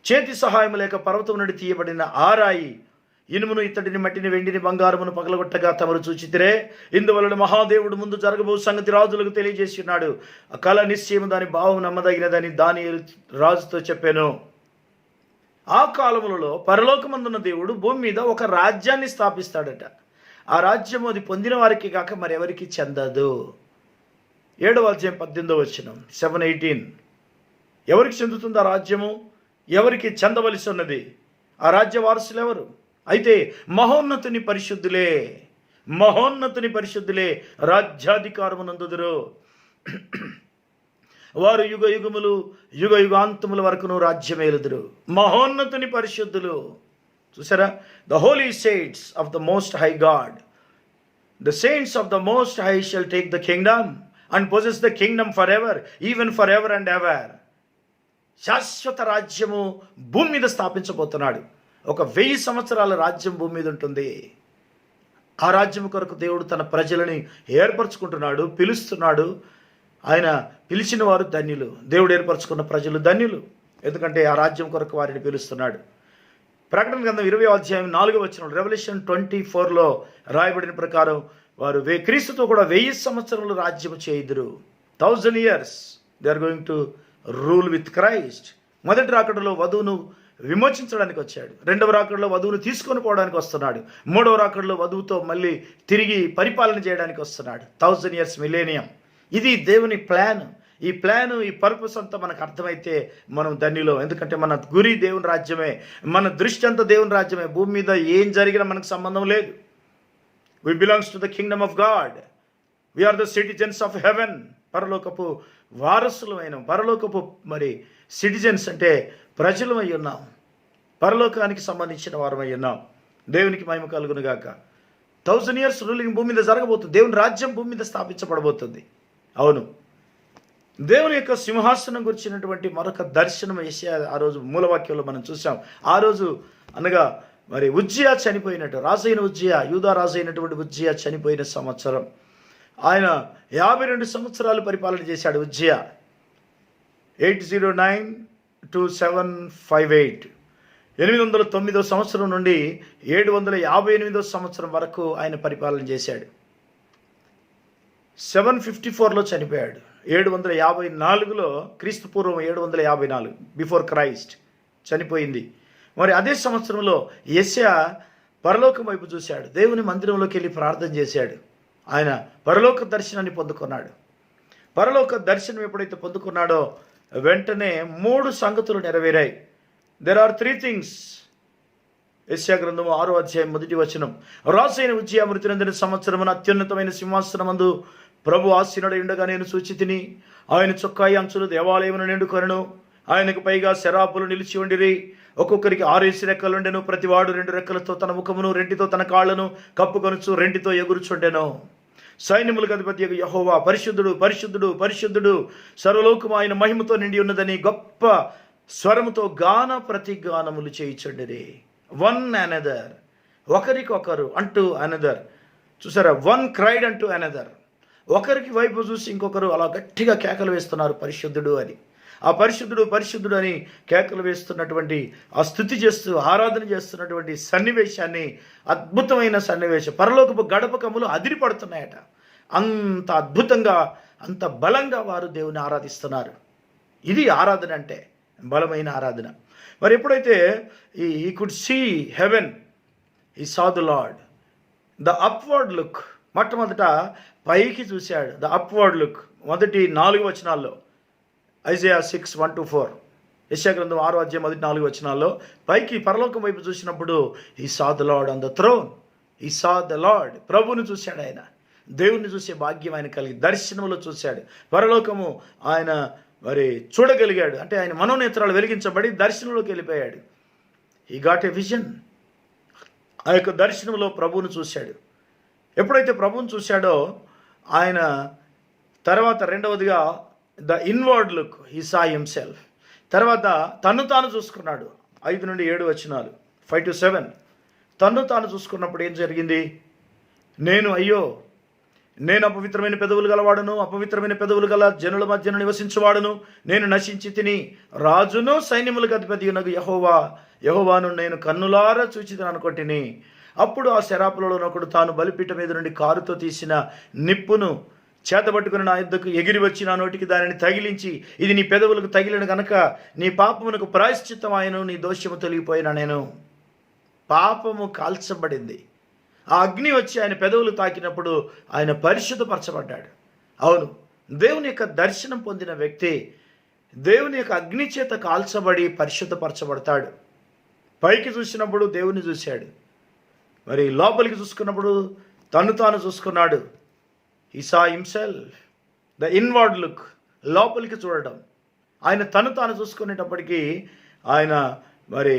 చేతి సహాయం లేక పర్వతం నుండి తీయబడిన ఆ రాయి ఇనుమును ఇత్తడిని మట్టిని వెండిని బంగారమును పగలగొట్టగా తమరు చూచితిరే. ఇందువలన మహాదేవుడు ముందు జరగబో సంగతి రాజులకు తెలియజేసి ఉన్నాడు. ఆ కళ నిశ్చయము దాని భావం నమ్మదగినదని దానియేలు రాజుతో చెప్పాను. ఆ కాలములలో పరలోకమందున్న దేవుడు భూమి మీద ఒక రాజ్యాన్ని స్థాపిస్తాడట. ఆ రాజ్యము అది పొందిన వారికి కాక మరెవరికి చెందదు. 7వ అధ్యాయం 18వ వచనం 7:18. ఎవరికి చెందుతుంది ఆ రాజ్యము? ఎవరికి చెందవలసి ఉన్నది? ఆ రాజ్య వారసులు ఎవరు? అయితే మహోన్నతుని పరిశుద్ధులే రాజ్యాధికారమునందుదురు. వారు యుగ యుగాంతముల వరకును రాజ్యమేలుదురు. మహోన్నతుని పరిశుద్ధులు. చూసారా? The holy saints of the most high God, the saints of the most high shall take the kingdom and possess the kingdom for ever, even for ever and ever. శాశ్వత రాజ్యము భూమి మీద స్థాపించబోతున్నాడు. ఒక 1000 సంవత్సరాల రాజ్యం భూమి మీద ఉంటుంది. ఆ రాజ్యం కొరకు దేవుడు తన ప్రజలని ఏర్పరచుకుంటున్నాడు, పిలుస్తున్నాడు. ఆయన పిలిచిన వారు ధన్యులు. దేవుడు ఏర్పరచుకున్న ప్రజలు ధన్యులు, ఎందుకంటే ఆ రాజ్యం కొరకు వారిని పిలుస్తున్నాడు. ప్రకటన గ్రంథం 20వ అధ్యాయం 4వ వచనం, రెవల్యూషన్ 24లో రాయబడిన ప్రకారం వారు క్రీస్తుతో కూడా 1000 సంవత్సరములు రాజ్యం చేయుదురు. 1000 years they are going to rule with Christ. మొదటి రాకడలో వధువును విమోచించడానికి వచ్చాడు. 2వ రాకడలో వధువును తీసుకొని పోవడానికి వస్తున్నాడు. 3వ రాకడలో వధువుతో మళ్ళీ తిరిగి పరిపాలన చేయడానికి వస్తున్నాడు. 1000 years మిలేనియం. ఇది దేవుని ప్లాన్. ఈ ప్లాను, ఈ పర్పస్ అంతా మనకు అర్థమైతే మనం ధన్యులో. ఎందుకంటే మన గురి దేవుని రాజ్యమే, మన దృష్టి అంతా దేవుని రాజ్యమే. భూమి మీద ఏం జరిగినా మనకు సంబంధం లేదు. We belongs to the kingdom of God. We are the citizens of heaven. పరలోకపు వారసులమైన, పరలోకపు సిటిజన్స్ అంటే ప్రజలమై ఉన్నాం. పరలోకానికి సంబంధించిన వారమై ఉన్నాం. దేవునికి మహిమ కలుగును గాక. 1000 years రూలింగ్ భూమి మీద జరగబోతుంది. దేవుని రాజ్యం భూమి మీద స్థాపించబడబోతుంది. అవును, దేవుని యొక్క సింహాసనం గురించినటువంటి మరొక దర్శనం యెషయా ఆ రోజు మూలవాక్యంలో మనం చూసాం. ఆ రోజు అనగా ఉజ్జియా చనిపోయినట్టు, రాజైన ఉజ్జియా, యూదా రాజైనటువంటి ఉజ్జియా చనిపోయిన సంవత్సరం. ఆయన 52 సంవత్సరాలు పరిపాలన చేశాడు ఉజ్జియా. 809 to 758. 809వ సంవత్సరం నుండి 758వ సంవత్సరం వరకు ఆయన పరిపాలన చేశాడు. 754లో చనిపోయాడు. 754లో, క్రీస్తు పూర్వం 754, బిఫోర్ క్రైస్ట్ చనిపోయింది. మరి అదే సంవత్సరంలో యెషయా పరలోకం వైపు చూశాడు. దేవుని మందిరంలోకి వెళ్ళి ప్రార్థన చేశాడు. ఆయన పరలోక దర్శనాన్ని పొందుకున్నాడు. పరలోక దర్శనం ఎప్పుడైతే పొందుకున్నాడో వెంటనే 3 సంగతులు నెరవేరాయి. There are 3 things. యెషయా గ్రంథము 6వ అధ్యాయం 1వ వచనం, రాజైన ఉజ్జియా మృతి నొందిన సంవత్సరమున అత్యున్నతమైన సింహాసనమందు ప్రభు ఆసీనుడై ఉండగా నేను చూచితిని. ఆయన చొక్కాయి అంచులు దేవాలయమును నిండుకొనెను. ఆయనకు పైగా శరాపులు నిలిచి ఉండిరి. ఒక్కొక్కరికి 6 రెక్కలుండెను. ప్రతివాడు 2 రెక్కలతో తన ముఖమును, 2 తన కాళ్లను కప్పుకొనుచు 2 ఎగురుచుండెను. సైన్యములకు అధిపతి యెహోవా పరిశుద్ధుడు, పరిశుద్ధుడు, పరిశుద్ధుడు, సర్వలోకము ఆయన మహిమతో నిండి ఉన్నదని గొప్ప స్వరముతో గాన ప్రతిగానములు చేయుచుండిరి. వన్ అనదర్, ఒకరికొకరు అంటూ అనదర్. చూసారా? వన్ క్రైడ్ అంటూ అనదర్. ఒకరికి వైపు చూసి ఇంకొకరు అలా గట్టిగా కేకలు వేస్తున్నారు పరిశుద్ధుడు అని. ఆ పరిశుద్ధుడు, పరిశుద్ధుడు అని కేకలు వేస్తున్నటువంటి, ఆ స్తుతి చేస్తూ ఆరాధన చేస్తున్నటువంటి సన్నివేశాన్ని, అద్భుతమైన సన్నివేశం. పరలోకపు గడపకములు అదిరిపడుతున్నాయట. అంత అద్భుతంగా, అంత బలంగా వారు దేవుని ఆరాధిస్తున్నారు. ఇది ఆరాధన అంటే, బలమైన ఆరాధన. మరి ఎప్పుడైతే ఈ కుడ్ సీ హెవెన్, ఈ saw the lord. The upward look, మొట్టమొదట పైకి చూశాడు. ద అప్వర్డ్ లుక్, మొదటి 4 వచనాల్లో, ఐజయా 6:1-4, యెషయా గ్రంథం 6వ అధ్యాయం 4 వచనాల్లో పైకి పరలోకం వైపు చూసినప్పుడు he saw the Lord on the throne. He saw the lord, ప్రభువుని చూశాడు. ఆయన దేవుణ్ణి చూసే భాగ్యం ఆయన కలిగి దర్శనంలో చూశాడు. పరలోకము ఆయన చూడగలిగాడు. అంటే ఆయన మనోనేత్రాలు వెలిగించబడి దర్శనంలోకి వెళ్ళిపోయాడు. He got a vision. ఆ యొక్క దర్శనంలో ప్రభువును చూశాడు. ఎప్పుడైతే ప్రభువును చూశాడో ఆయన తర్వాత రెండవదిగా the inward look, he saw himself. తర్వాత తన్ను తాను చూసుకున్నాడు. 5-7 వచనాలు, 5-7. తన్ను తాను చూసుకున్నప్పుడు ఏం జరిగింది? నేను అపవిత్రమైన పెదవులు గలవాడును, అపవిత్రమైన పెదవులు గల జనుల మధ్యను నివసించువాడును, నేను నశించి తిని, రాజును సైన్యములకు అధిపతియునగు యెహోవా యెహోవాను నేను కన్నులారా చూచిదని అనుకొంటిని. అప్పుడు ఆ శరాపులలోనొకడు తాను బలిపీఠం మీద నుండి కారుతో తీసిన నిప్పును చేతబట్టుకుని నా యుద్ధకు ఎగిరి వచ్చి నా నోటికి దానిని తగిలించి, ఇది నీ పెదవులకు తగిలిన గనక నీ పాపమునకు ప్రాయశ్చిత్తం ఆయను, నీ దోషము తొలగిపోయినా. నేను పాపము కాల్చబడింది. ఆ అగ్ని వచ్చి ఆయన పెదవులు తాకినప్పుడు ఆయన పరిశుద్ధపరచబడ్డాడు. అవును, దేవుని యొక్క దర్శనం పొందిన వ్యక్తి దేవుని యొక్క అగ్ని చేత కాల్చబడి పరిశుద్ధపరచబడతాడు. పైకి చూసినప్పుడు దేవుని చూశాడు, మరి లోపలికి చూసుకున్నప్పుడు తను తాను చూసుకున్నాడు. హి సా హిమ్సెల్ఫ్, ద ఇన్వర్డ్ లుక్, లోపలికి చూడడం. ఆయన తను తాను చూసుకునేటప్పటికీ ఆయన మరి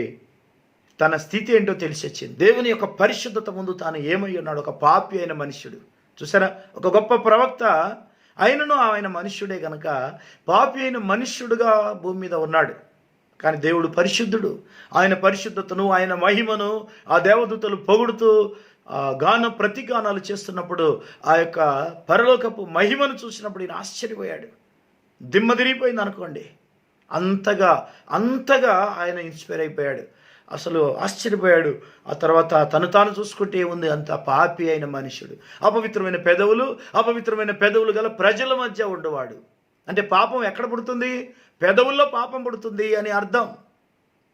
తన స్థితి ఏంటో తెలిసి వచ్చింది. దేవుని యొక్క పరిశుద్ధత ముందు తాను ఏమై ఉన్నాడు, ఒక పాపి అయిన మనుష్యుడు. చూసారా, ఒక గొప్ప ప్రవక్త ఆయనను ఆయన మనుష్యుడే కనుక పాపి అయిన మనుష్యుడుగా భూమి మీద ఉన్నాడు. కానీ దేవుడు పరిశుద్ధుడు. ఆయన పరిశుద్ధతను, ఆయన మహిమను ఆ దేవదూతలు పొగుడుతూ గాన ప్రతిగానాలు చేస్తున్నప్పుడు ఆ యొక్క పరలోకపు మహిమను చూసినప్పుడు ఈయన ఆశ్చర్యపోయాడు. దిమ్మదిరిగిపోయింది అనుకోండి. అంతగా ఆయన ఇన్స్పైర్ అయిపోయాడు. అసలు ఆశ్చర్యపోయాడు. ఆ తర్వాత తను తాను చూసుకుంటే ఉంది, అంత పాపి అయిన మనుషుడు, అపవిత్రమైన పెదవులు గల ప్రజల మధ్య ఉండేవాడు. అంటే పాపం ఎక్కడ పుడుతుంది? పెదవుల్లో పాపం పుడుతుంది అని అర్థం.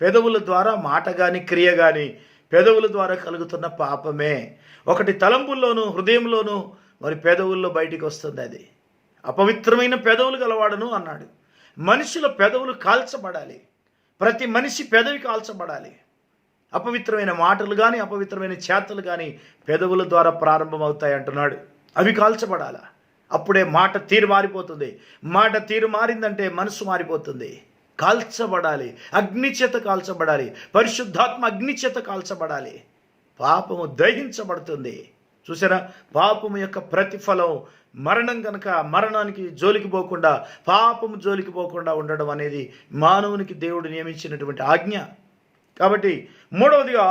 పెదవుల ద్వారా మాట కానీ క్రియ కానీ పెదవుల ద్వారా కలుగుతున్న పాపమే. ఒకటి తలంపుల్లోనూ హృదయంలోనూ మరి పెదవుల్లో బయటికి వస్తుంది. అది అపవిత్రమైన పెదవులు గలవాడను అన్నాడు. మనుషుల పెదవులు కాల్చబడాలి. ప్రతి మనిషి పెదవి కాల్చబడాలి. అపవిత్రమైన మాటలు కానీ అపవిత్రమైన చేతలు కానీ పెదవుల ద్వారా ప్రారంభమవుతాయి అంటున్నాడు. అవి కాల్చబడాలా. అప్పుడే మాట తీరు మారిపోతుంది. మాట తీరు మారిందంటే మనసు మారిపోతుంది. కాల్చబడాలి, అగ్ని చేత కాల్చబడాలి, పరిశుద్ధాత్మ అగ్ని చేత కాల్చబడాలి. పాపము దహించబడుతుంది. చూసారా, పాపము యొక్క ప్రతిఫలం మరణం కనుక మరణానికి జోలికి పోకుండా, పాపము జోలికి పోకుండా ఉండడం అనేది మానవునికి దేవుడు నియమించినటువంటి ఆజ్ఞ. కాబట్టి మూడవదిగా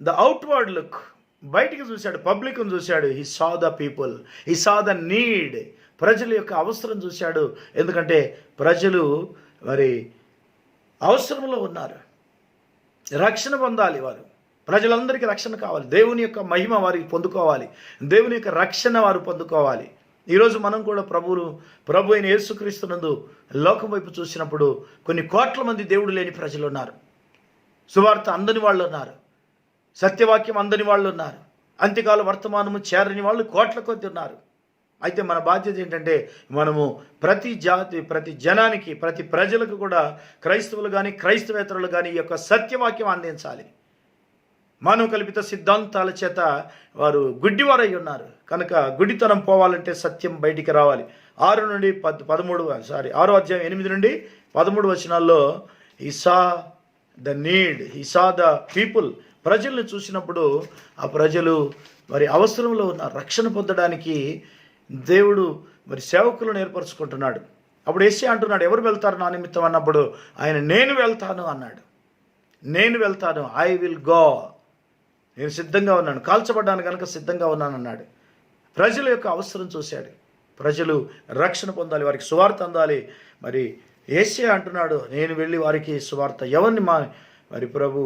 ద అవుట్వర్డ్ లుక్, బయటికి చూశాడు, పబ్లిక్ను చూశాడు. He saw the people, he saw the need, ప్రజల యొక్క అవసరం చూశాడు. ఎందుకంటే ప్రజలు మరి అవసరంలో ఉన్నారు, రక్షణ పొందాలి. వారు ప్రజలందరికీ రక్షణ కావాలి. దేవుని యొక్క మహిమ వారికి పొందుకోవాలి, దేవుని యొక్క రక్షణ వారు పొందుకోవాలి. ఈరోజు మనం కూడా ప్రభు అయిన యేసుక్రీస్తునందు లోకం వైపు చూసినప్పుడు కొన్ని కోట్ల మంది దేవుడు లేని ప్రజలు ఉన్నారు. సువార్త అందని వాళ్ళు ఉన్నారు, సత్యవాక్యం అందని వాళ్ళు ఉన్నారు, అంత్యకాల వర్తమానము చేరని వాళ్ళు కోట్ల కొద్ది ఉన్నారు. అయితే మన బాధ్యత ఏంటంటే మనము ప్రతి జాతి, ప్రతి జనానికి, ప్రతి ప్రజలకు కూడా క్రైస్తవులు కానీ క్రైస్తవేతరులు కానీ ఈ యొక్క సత్యవాక్యం అందించాలి. మానవ కల్పిత సిద్ధాంతాల చేత వారు గుడ్డివారై ఉన్నారు కనుక గుడ్డితనం పోవాలంటే సత్యం బయటికి రావాలి. 6 నుండి 6వ అధ్యాయం 8 నుండి 13 వచనాల్లో he saw the need, he saw the people, ప్రజల్ని చూసినప్పుడు ఆ ప్రజలు మరి అవసరంలో ఉన్న రక్షణ పొందడానికి దేవుడు మరి సేవకులను ఏర్పరచుకుంటున్నాడు. అప్పుడు యెషయా అంటున్నాడు, ఎవరు వెళ్తారు నా నిమిత్తం అన్నప్పుడు ఆయన నేను వెళ్తాను అన్నాడు. నేను వెళ్తాను, ఐ విల్ గో, నేను సిద్ధంగా ఉన్నాను, కాల్చబడ్డాను కనుక సిద్ధంగా ఉన్నాను అన్నాడు. ప్రజల యొక్క అవసరం చూశాడు. ప్రజలు రక్షణ పొందాలి, వారికి సువార్త అందాలి. మరి యెషయా అంటున్నాడు, నేను వెళ్ళి వారికి సువార్త ఎవరిని మరి ప్రభు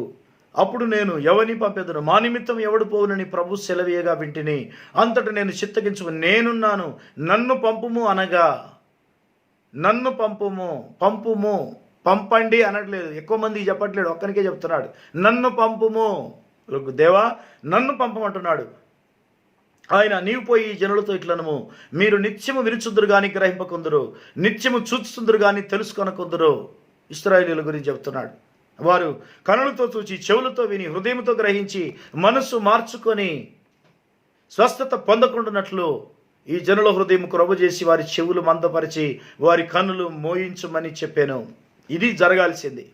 అప్పుడు నేను ఎవరిని పంపెదను, మా నిమిత్తం ఎవడు పోవునని ప్రభు సెలవీయగా వింటిని. అంతటా నేను చిత్తగించుకు నేనున్నాను, నన్ను పంపుము అనగా, నన్ను పంపుము, పంపండి అనట్లేదు, ఎక్కువ మంది చెప్పట్లేడు, ఒక్కరికే చెప్తున్నాడు, నన్ను పంపుము. దేవా నన్ను పంపమంటున్నాడు ఆయన. నీవు పోయి ఈ జనులతో ఇట్లనము, మీరు నిత్యము వినుచుందురు కానీ గ్రహింపకుందురు, నిత్యము చూచుతుందురు కానీ తెలుసుకొనకుందురు. ఇశ్రాయేలీయుల గురించి చెప్తున్నాడు. వారు కనులతో చూచి, చెవులతో విని, హృదయంతో గ్రహించి, మనస్సు మార్చుకొని స్వస్థత పొందకుండానట్లు ఈ జనుల హృదయం క్రొవ్వ చేసి వారి చెవులు మందపరిచి వారి కన్నులు మోయించమని చెప్పాను. ఇది జరగాల్సింది.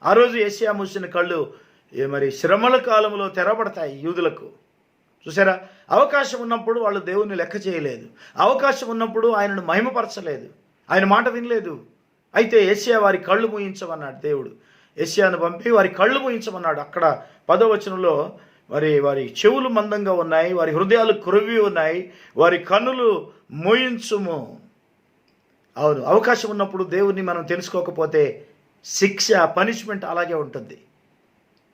ఆ రోజు యెషయా మూసిన కళ్ళు మరి శ్రమల కాలంలో తెరబడతాయి యూదులకు. చూసారా, అవకాశం ఉన్నప్పుడు వాళ్ళు దేవుని లెక్క చేయలేదు, అవకాశం ఉన్నప్పుడు ఆయనను మహిమపరచలేదు, ఆయన మాట వినలేదు. అయితే యెషయా వారి కళ్ళు మూయించమన్నాడు దేవుడు. యెషయాను పంపి వారి కళ్ళు మూయించమన్నాడు. అక్కడ 10వ వచనంలో మరి వారి చెవులు మందంగా ఉన్నాయి, వారి హృదయాలు క్రొవ్వి ఉన్నాయి, వారి కన్నులు మూయించుము. అవును, అవకాశం ఉన్నప్పుడు దేవుని మనం తెలుసుకోకపోతే శిక్ష, పనిష్మెంట్ అలాగే ఉంటుంది.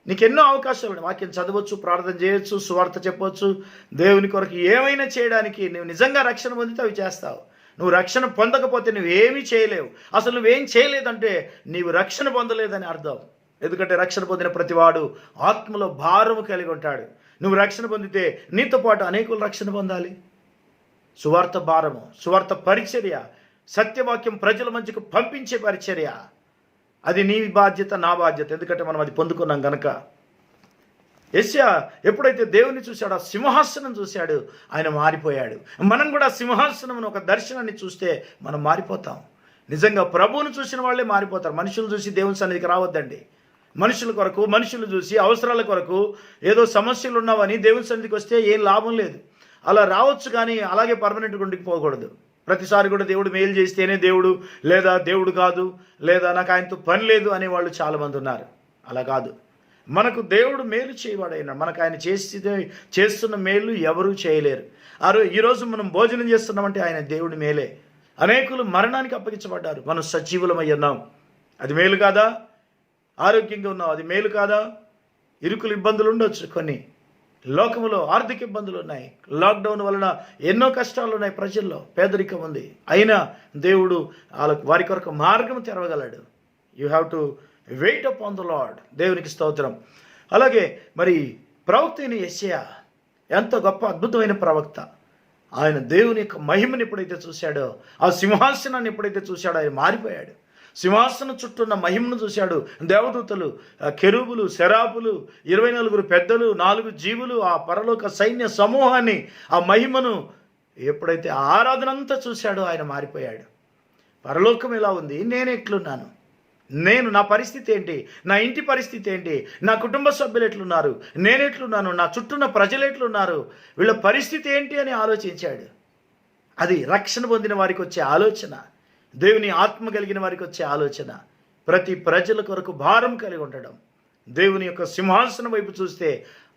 నీకు ఎన్నో అవకాశాలు ఉన్నాయి. వాక్యం చదవచ్చు, ప్రార్థన చేయొచ్చు, సువార్త చెప్పవచ్చు, దేవుని కొరకు ఏమైనా చేయడానికి. నువ్వు నిజంగా రక్షణ పొందితే అవి చేస్తావు. నువ్వు రక్షణ పొందకపోతే నువ్వేమీ చేయలేవు. అసలు నువ్వేం చేయలేదంటే నీవు రక్షణ పొందలేదని అర్థం. ఎందుకంటే రక్షణ పొందిన ప్రతివాడు ఆత్మలో భారము కలిగి ఉంటాడు. నువ్వు రక్షణ పొందితే నీతో పాటు అనేకులు రక్షణ పొందాలి. సువార్త భారము, సువార్త పరిచర్య, సత్యవాక్యం ప్రజల మధ్యకు పంపించే పరిచర్య, అది నీ బాధ్యత, నా బాధ్యత. ఎందుకంటే మనం అది పొందుకున్నాం గనక. యెషయా ఎప్పుడైతే దేవుని చూశాడో, ఆ సింహాసనం చూశాడు, ఆయన మారిపోయాడు. మనం కూడా సింహాసనం ఒక దర్శనాన్ని చూస్తే మనం మారిపోతాం. నిజంగా ప్రభువును చూసిన వాళ్ళే మారిపోతారు. మనుషులు చూసి దేవుని సన్నిధికి రావద్దండి. మనుషుల కొరకు, మనుషులు చూసి అవసరాల కొరకు ఏదో సమస్యలు ఉన్నావని దేవుని సన్నిధికి వస్తే ఏం లాభం లేదు. అలా రావచ్చు కానీ అలాగే పర్మనెంట్గా ఉండిపోకూడదు. ప్రతిసారి కూడా దేవుడు మేలు చేస్తేనే దేవుడు, లేదా దేవుడు కాదు, లేదా నాకు ఆయనతో పని లేదు అనేవాళ్ళు చాలామంది ఉన్నారు. అలా కాదు. మనకు దేవుడు మేలు చేయవాడైనా, మనకు ఆయన చేస్తున్న మేలు ఎవరూ చేయలేరు. ఈరోజు మనం భోజనం చేస్తున్నామంటే ఆయన దేవుడి మేలే. అనేకులు మరణానికి అప్పగించబడ్డారు, మనం సజీవులమై ఉన్నాం. అది మేలు కాదా? ఆరోగ్యంగా ఉన్నాం, అది మేలు కాదా? ఇరుకులు ఇబ్బందులు ఉండొచ్చు, కొన్ని లోకంలో ఆర్థిక ఇబ్బందులు ఉన్నాయి, లాక్డౌన్ వలన ఎన్నో కష్టాలు ఉన్నాయి, ప్రజల్లో పేదరికం ఉంది. అయినా దేవుడు వారి కొరకు మార్గం తెరవగలడు. You have to wait upon the Lord. దేవునికి స్తోత్రం. అలాగే మరి ప్రవక్త అయిన యెషయా ఎంత గొప్ప అద్భుతమైన ప్రవక్త. ఆయన దేవుని యొక్క మహిమను ఎప్పుడైతే చూశాడో, ఆ సింహాసనాన్ని ఎప్పుడైతే చూశాడో ఆయన మారిపోయాడు. సింహాసనం చుట్టూ ఉన్న మహిమను చూశాడు. దేవదూతలు, కెరూబులు, శరాపులు, 24 పెద్దలు, 4 జీవులు, ఆ పరలోక సైన్య సమూహాన్ని, ఆ మహిమను ఎప్పుడైతే ఆరాధన అంతా చూశాడో ఆయన మారిపోయాడు. పరలోకం ఎలా ఉంది, నేను ఎట్లున్నాను, నా పరిస్థితి ఏంటి, నా ఇంటి పరిస్థితి ఏంటి, నా కుటుంబ సభ్యులు ఎట్లున్నారు, నేను ఎట్లున్నాను, నా చుట్టూన్న ప్రజలు ఎట్లున్నారు, వీళ్ళ పరిస్థితి ఏంటి అని ఆలోచించాడు. అది రక్షణ పొందిన వారికి వచ్చే ఆలోచన, దేవుని ఆత్మ కలిగిన వారికి వచ్చే ఆలోచన. ప్రతి ప్రజల కొరకు భారం కలిగి ఉండడం. దేవుని యొక్క సింహాసనం వైపు చూస్తే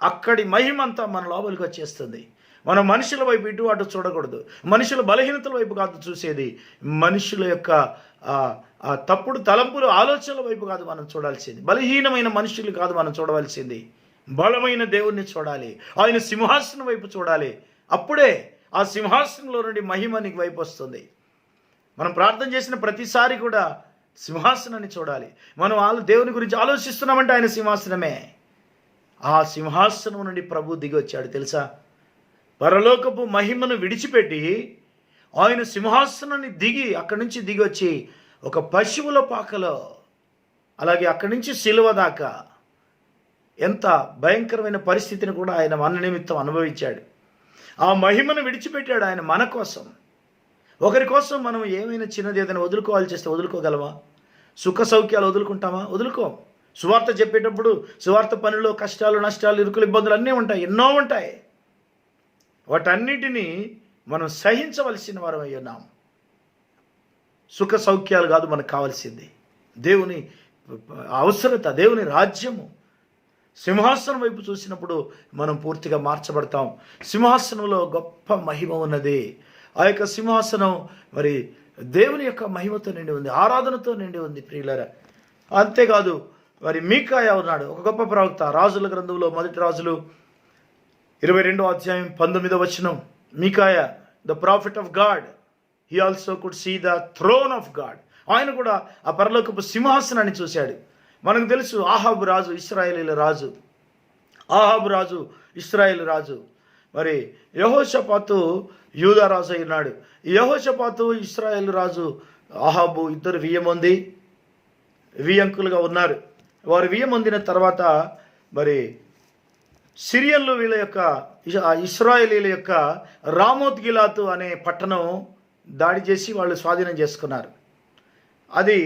అక్కడి మహిమ అంతా మన లోపలికి వచ్చేస్తుంది. మనం మనుషుల వైపు ఇటు అటు చూడకూడదు. మనుషుల బలహీనతల వైపు కాదు చూసేది, మనుషుల యొక్క తప్పుడు తలంపులు, ఆలోచనల వైపు కాదు మనం చూడాల్సింది. బలహీనమైన మనుషులు కాదు మనం చూడవలసింది, బలమైన దేవుణ్ణి చూడాలి. ఆయన సింహాసనం వైపు చూడాలి. అప్పుడే ఆ సింహాసనంలో నుండి మహిమ నీకు వైపు వస్తుంది. మనం ప్రార్థన చేసిన ప్రతిసారి కూడా సింహాసనాన్ని చూడాలి. మనం దేవుని గురించి ఆలోచిస్తున్నామంటే ఆయన సింహాసనమే. ఆ సింహాసనం నుండి ప్రభు దిగి వచ్చాడు తెలుసా. పరలోకపు మహిమను విడిచిపెట్టి ఆయన సింహాసనాన్ని దిగి, అక్కడి నుంచి దిగి వచ్చి ఒక పశువుల పాకలో, అలాగే అక్కడి నుంచి సిలువ దాకా ఎంత భయంకరమైన పరిస్థితిని కూడా ఆయన మన నిమిత్తం అనుభవించాడు. ఆ మహిమను విడిచిపెట్టాడు ఆయన మన కోసం. ఒకరి కోసం మనం ఏమైనా చిన్నది ఏదైనా వదులుకోవాలి చేస్తే వదులుకోగలమా? సుఖ సౌఖ్యాలు వదులుకుంటామా? వదులుకో. సువార్త చెప్పేటప్పుడు సువార్త పనిలో కష్టాలు, నష్టాలు, ఇరుకులు, ఇబ్బందులు అన్నీ ఉంటాయి, ఎన్నో ఉంటాయి. వాటన్నిటినీ మనం సహించవలసిన వారం అయి ఉన్నాం. సుఖ సౌఖ్యాలు కాదు మనకు కావాల్సింది, దేవుని అవసరత, దేవుని రాజ్యము. సింహాసనం వైపు చూసినప్పుడు మనం పూర్తిగా మార్చబడతాం. సింహాసనంలో గొప్ప మహిమ ఉన్నది. ఆ యొక్క సింహాసనం మరి దేవుని యొక్క మహిమతో నిండి ఉంది, ఆరాధనతో నిండి ఉంది ప్రియులారా. అంతేకాదు మరి మీకాయ ఉన్నాడు, ఒక గొప్ప ప్రవక్త. రాజుల గ్రంథంలో 1 రాజులు 22వ అధ్యాయం 19వ వచనం. మీకాయ, the prophet of God, he also could see the throne of God. ఆయన కూడా ఆ పరలోకపు సింహాసనాన్ని చూశాడు. మనకు తెలుసు, ఆహాబు రాజు, ఇశ్రాయేలీల రాజు. ఆహాబు రాజు, ఇశ్రాయేలు రాజు. మరి యెహోషాపాతు యూదా రాజు అయినాడు. యెహోషాపాతు, ఇశ్రాయేలు రాజు ఆహాబు ఇద్దరు వియ్యంకులుగా ఉన్నారు. వారు వియ్యమొందిన తర్వాత మరి సిరియన్లు వీళ్ళ యొక్క, ఇశ్రాయేలీల యొక్క రామోత్ గిలాతు అనే పట్టణం దాడి చేసి వాళ్ళు స్వాధీనం చేసుకున్నారు. అది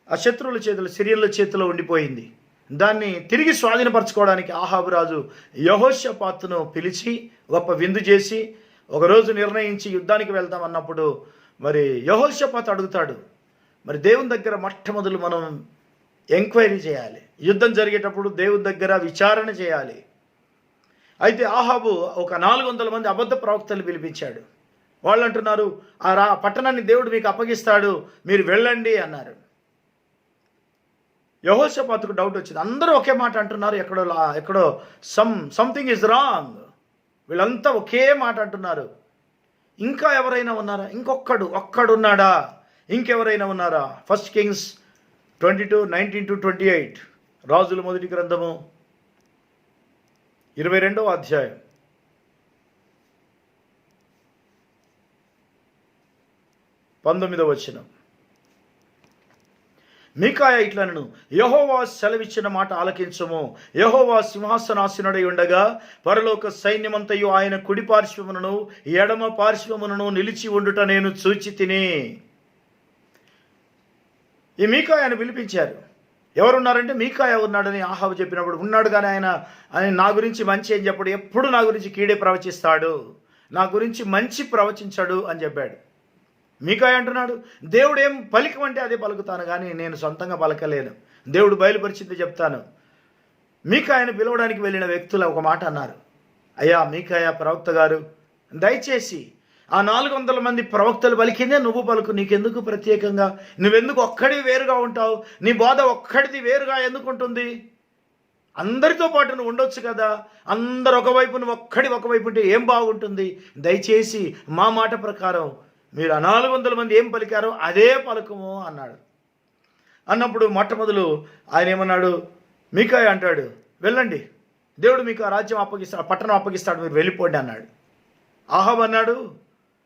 ఆ శత్రువుల చేతులు, సిరియన్ల చేతిలో ఉండిపోయింది. దాన్ని తిరిగి స్వాధీనపరచుకోవడానికి ఆహాబు రాజు యెహోషాపాతును పిలిచి గొప్ప విందు చేసి ఒకరోజు నిర్ణయించి యుద్ధానికి వెళ్తాం అన్నప్పుడు మరి యెహోషాపాతు అడుగుతాడు, మరి దేవుని దగ్గర మొట్టమొదలు మనం ఎంక్వైరీ చేయాలి, యుద్ధం జరిగేటప్పుడు దేవుని దగ్గర విచారణ చేయాలి. అయితే ఆహాబు ఒక 400 మంది అబద్ధ ప్రవక్తలు పిలిపించాడు. వాళ్ళు అంటున్నారు, ఆ పట్టణాన్ని దేవుడు మీకు అప్పగిస్తాడు, మీరు వెళ్ళండి అన్నారు. యెహోషాపాతుకు డౌట్ వచ్చింది. అందరూ ఒకే మాట అంటున్నారు, ఎక్కడో సంథింగ్ ఇస్ రాంగ్. వీళ్ళంతా ఒకే మాట అంటున్నారు. ఇంకా ఎవరైనా ఉన్నారా? ఒక్కడున్నాడా? ఇంకెవరైనా ఉన్నారా? 1 Kings 22:19-28, రాజుల మొదటి గ్రంథము 22వ అధ్యాయం 19వ వచనం. మీకాయా ఇట్లనెను, యెహోవా సెలవిచ్చిన మాట ఆలకించుము. యెహోవా సింహాసనాసీనుడై ఉండగా పరలోక సైన్యమంతయు ఆయన కుడి పార్శ్వమునను ఎడమ పార్శ్వమునను నిలిచి ఉండుట నేను చూచి తిని. ఈ మీకాయాను పిలిపించారు. ఎవరున్నారంటే మీకాయా ఉన్నాడని ఆహాబు చెప్పినప్పుడు, ఉన్నాడు కానీ ఆయన నా గురించి మంచి అని చెప్పాడు, ఎప్పుడు నా గురించి కీడే ప్రవచిస్తాడు, నా గురించి మంచి ప్రవచించాడు అని చెప్పాడు. మీకాయ అంటున్నాడు, దేవుడు ఏం పలికమంటే అదే పలుకుతాను కానీ నేను సొంతంగా పలకలేను, దేవుడు బయలుపరిచింది చెప్తాను. మీకాయను పిలవడానికి వెళ్ళిన వ్యక్తులు ఒక మాట అన్నారు, అయ్యా మీకాయ ప్రవక్త గారు, దయచేసి ఆ 400 మంది ప్రవక్తలు పలికిందే నువ్వు పలుకు, నీకెందుకు ప్రత్యేకంగా, నువ్వెందుకు ఒక్కడివి వేరుగా ఉంటావు, నీ బోధ ఒక్కడిది వేరుగా ఎందుకు ఉంటుంది, అందరితో పాటు నువ్వు ఉండొచ్చు కదా, అందరు ఒకవైపు నువ్వు ఒకవైపు ఉంటే ఏం బాగుంటుంది, దయచేసి మా మాట ప్రకారం మీరు ఆ 400 మంది ఏం పలికారో అదే పలుకము అన్నాడు. అన్నప్పుడు మొట్టమొదలు ఆయన ఏమన్నాడు, మీకాయ అంటాడు, వెళ్ళండి, దేవుడు మీకు ఆ రాజ్యం అప్పగిస్తాడు, పట్టణం అప్పగిస్తాడు, మీరు వెళ్ళిపోండి అన్నాడు. ఆహాబు అన్నాడు,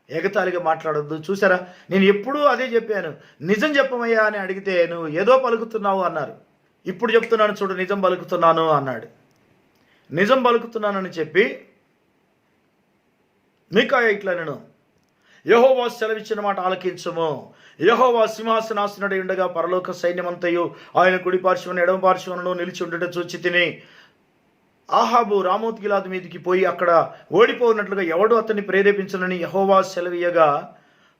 ఎగతాళిగా మాట్లాడొద్దు, చూసారా నేను ఎప్పుడూ అదే చెప్పాను, నిజం చెప్పమయ్యా అని అడిగితే నువ్వు ఏదో పలుకుతున్నావు అన్నారు, ఇప్పుడు చెప్తున్నాను చూడు నిజం పలుకుతున్నాను అన్నాడు. నిజం పలుకుతున్నానని చెప్పి మీకాయ ఇట్లా నేను, యెహోవా సెలవిచ్చిన మాట ఆలకించుము. యెహోవా సింహాసనాసీనుడై ఉండగా పరలోక సైన్యమంతయు ఆయన కుడి పార్శ్వమున ఎడమ పార్శ్వమున నిలిచి ఉండుట చూచి తిని. ఆహాబు రామోత్ గిలాదు మీదికి పోయి అక్కడ ఓడిపోయినట్లుగా ఎవడు అతన్ని ప్రేరేపించనని యెహోవా సెలవీయగా,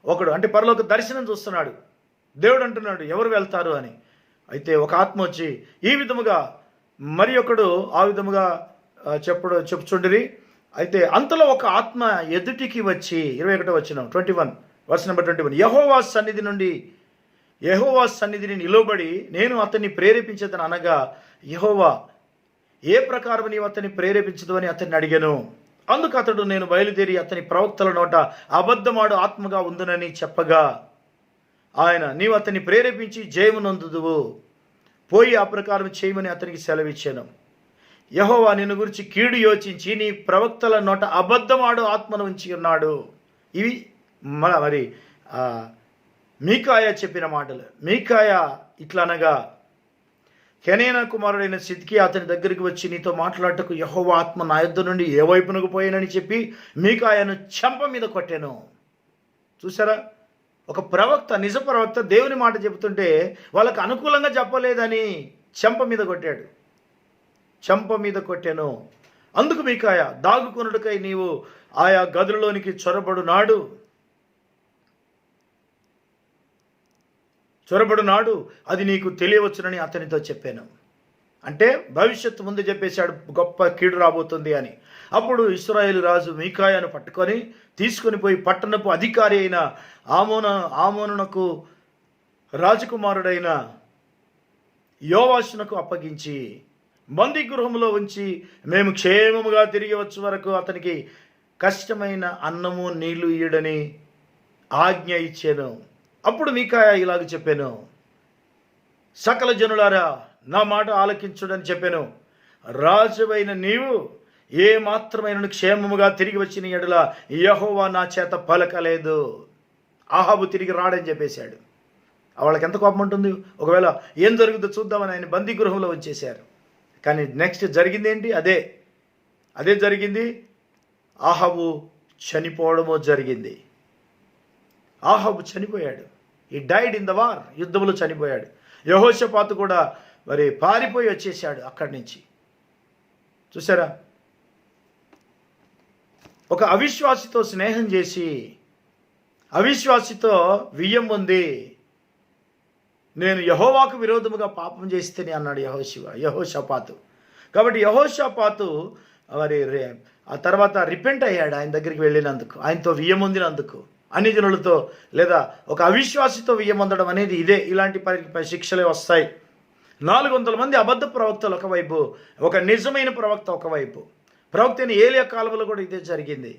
ఒకడు అంటే పరలోక దర్శనం చూస్తున్నాడు, దేవుడు అంటున్నాడు ఎవరు వెళ్తారు అని. అయితే ఒక ఆత్మ వచ్చి ఈ విధముగా, మరి ఒకడు ఆ విధముగా చెప్పుచుండిరి. అయితే అంతలో ఒక ఆత్మ ఎదుటికి వచ్చి 21వ వచనం 21 వర్స్ నెంబర్ 21, యెహోవా సన్నిధిని నిలబడి నేను అతన్ని ప్రేరేపించేదని అనగా, యెహోవా ఏ ప్రకారం నీవు అతన్ని ప్రేరేపించదు అని అతన్ని అడిగాను. అందుకు అతడు నేను బయలుదేరి అతని ప్రవక్తల నోట అబద్ధమాడు ఆత్మగా ఉందునని చెప్పగా, ఆయన నీవు అతన్ని ప్రేరేపించి జయమునందుదువు, పోయి ఆ ప్రకారం చేయమని అతనికి సెలవిచ్చాను. యెహోవా నిన్ను గురించి కీడు యోచించి నీ ప్రవక్తల నోట అబద్ధమాడు ఆత్మను ఉంచి ఉన్నాడు. ఇవి మరి మీకాయ చెప్పిన మాటలు. మీకాయ ఇట్లా అనగా, కెనేనా కుమారుడైన సిద్కియా అతని దగ్గరికి వచ్చి నీతో మాట్లాడటకు యెహోవా ఆత్మ నా యొద్ద నుండి ఏ వైపునకు పోయానని చెప్పి మీకాయను చెంప మీద కొట్టాను. చూసారా, ఒక ప్రవక్త, నిజ ప్రవక్త దేవుని మాట చెబుతుంటే వాళ్ళకు అనుకూలంగా చెప్పలేదని చెంప మీద కొట్టాడు. చెంప మీద కొట్టాను. అందుకు మీకాయ, దాగుకొనుటకై నీవు ఆయా గదులలోనికి చొరబడు నాడు అది నీకు తెలియవచ్చునని అతనితో చెప్పాను. అంటే భవిష్యత్తు ముందు చెప్పేశాడు, గొప్ప కీడు రాబోతుంది అని. అప్పుడు ఇశ్రాయేలు రాజు మీకాయను పట్టుకొని తీసుకొని పోయి పట్టణపు అధికారి అయిన ఆమోనునకు రాజకుమారుడైన యోవాషునకు అప్పగించి బందీ గృహంలో ఉంచి మేము క్షేమముగా తిరిగి వచ్చే వరకు అతనికి కష్టమైన అన్నము నీళ్లు ఇయ్యడని ఆజ్ఞ ఇచ్చాను. అప్పుడు మీకాయ ఇలాగ చెప్పాను, సకల జనులారా నా మాట ఆలకించుడని చెప్పాను. రాజువైన నీవు ఏ మాత్రమైన క్షేమముగా తిరిగి వచ్చిన ఎడల యెహోవా నా చేత పలకలేదు. ఆహాబు తిరిగి రాడని చెప్పేశాడు. వాళ్ళకి ఎంత కోపం ఉంటుంది. ఒకవేళ ఏం జరుగుతుందో చూద్దామని ఆయన బందీ గృహంలో వచ్చేశారు. కానీ నెక్స్ట్ జరిగింది ఏంటి? అదే జరిగింది. ఆహాబు చనిపోవడమో జరిగింది. ఆహాబు చనిపోయాడు. ఈ డైడ్ ఇన్ ద వార్, యుద్ధంలో చనిపోయాడు. యెహోషాపాతు కూడా మరి పారిపోయి వచ్చేసాడు అక్కడి నుంచి. చూసారా, ఒక అవిశ్వాసితో స్నేహం చేసి అవిశ్వాసితో వియ్యం పొంది నేను యెహోవాకు విరోధముగా పాపం చేస్తేనే అన్నాడు యెహోషాపాతు. కాబట్టి యెహోషాపాతు మరి ఆ తర్వాత రిపెంట్ అయ్యాడు ఆయన దగ్గరికి వెళ్ళినందుకు, ఆయనతో వియ్యం పొందినందుకు. అన్ని జనులతో లేదా ఒక అవిశ్వాసితో వియ్యం పొందడం అనేది ఇదే, ఇలాంటి శిక్షలే వస్తాయి. 400 మంది అబద్ధ ప్రవక్తలు ఒకవైపు, ఒక నిజమైన ప్రవక్త ఒకవైపు. ప్రవక్త అయిన ఏలియా కాలంలో కూడా ఇదే జరిగింది.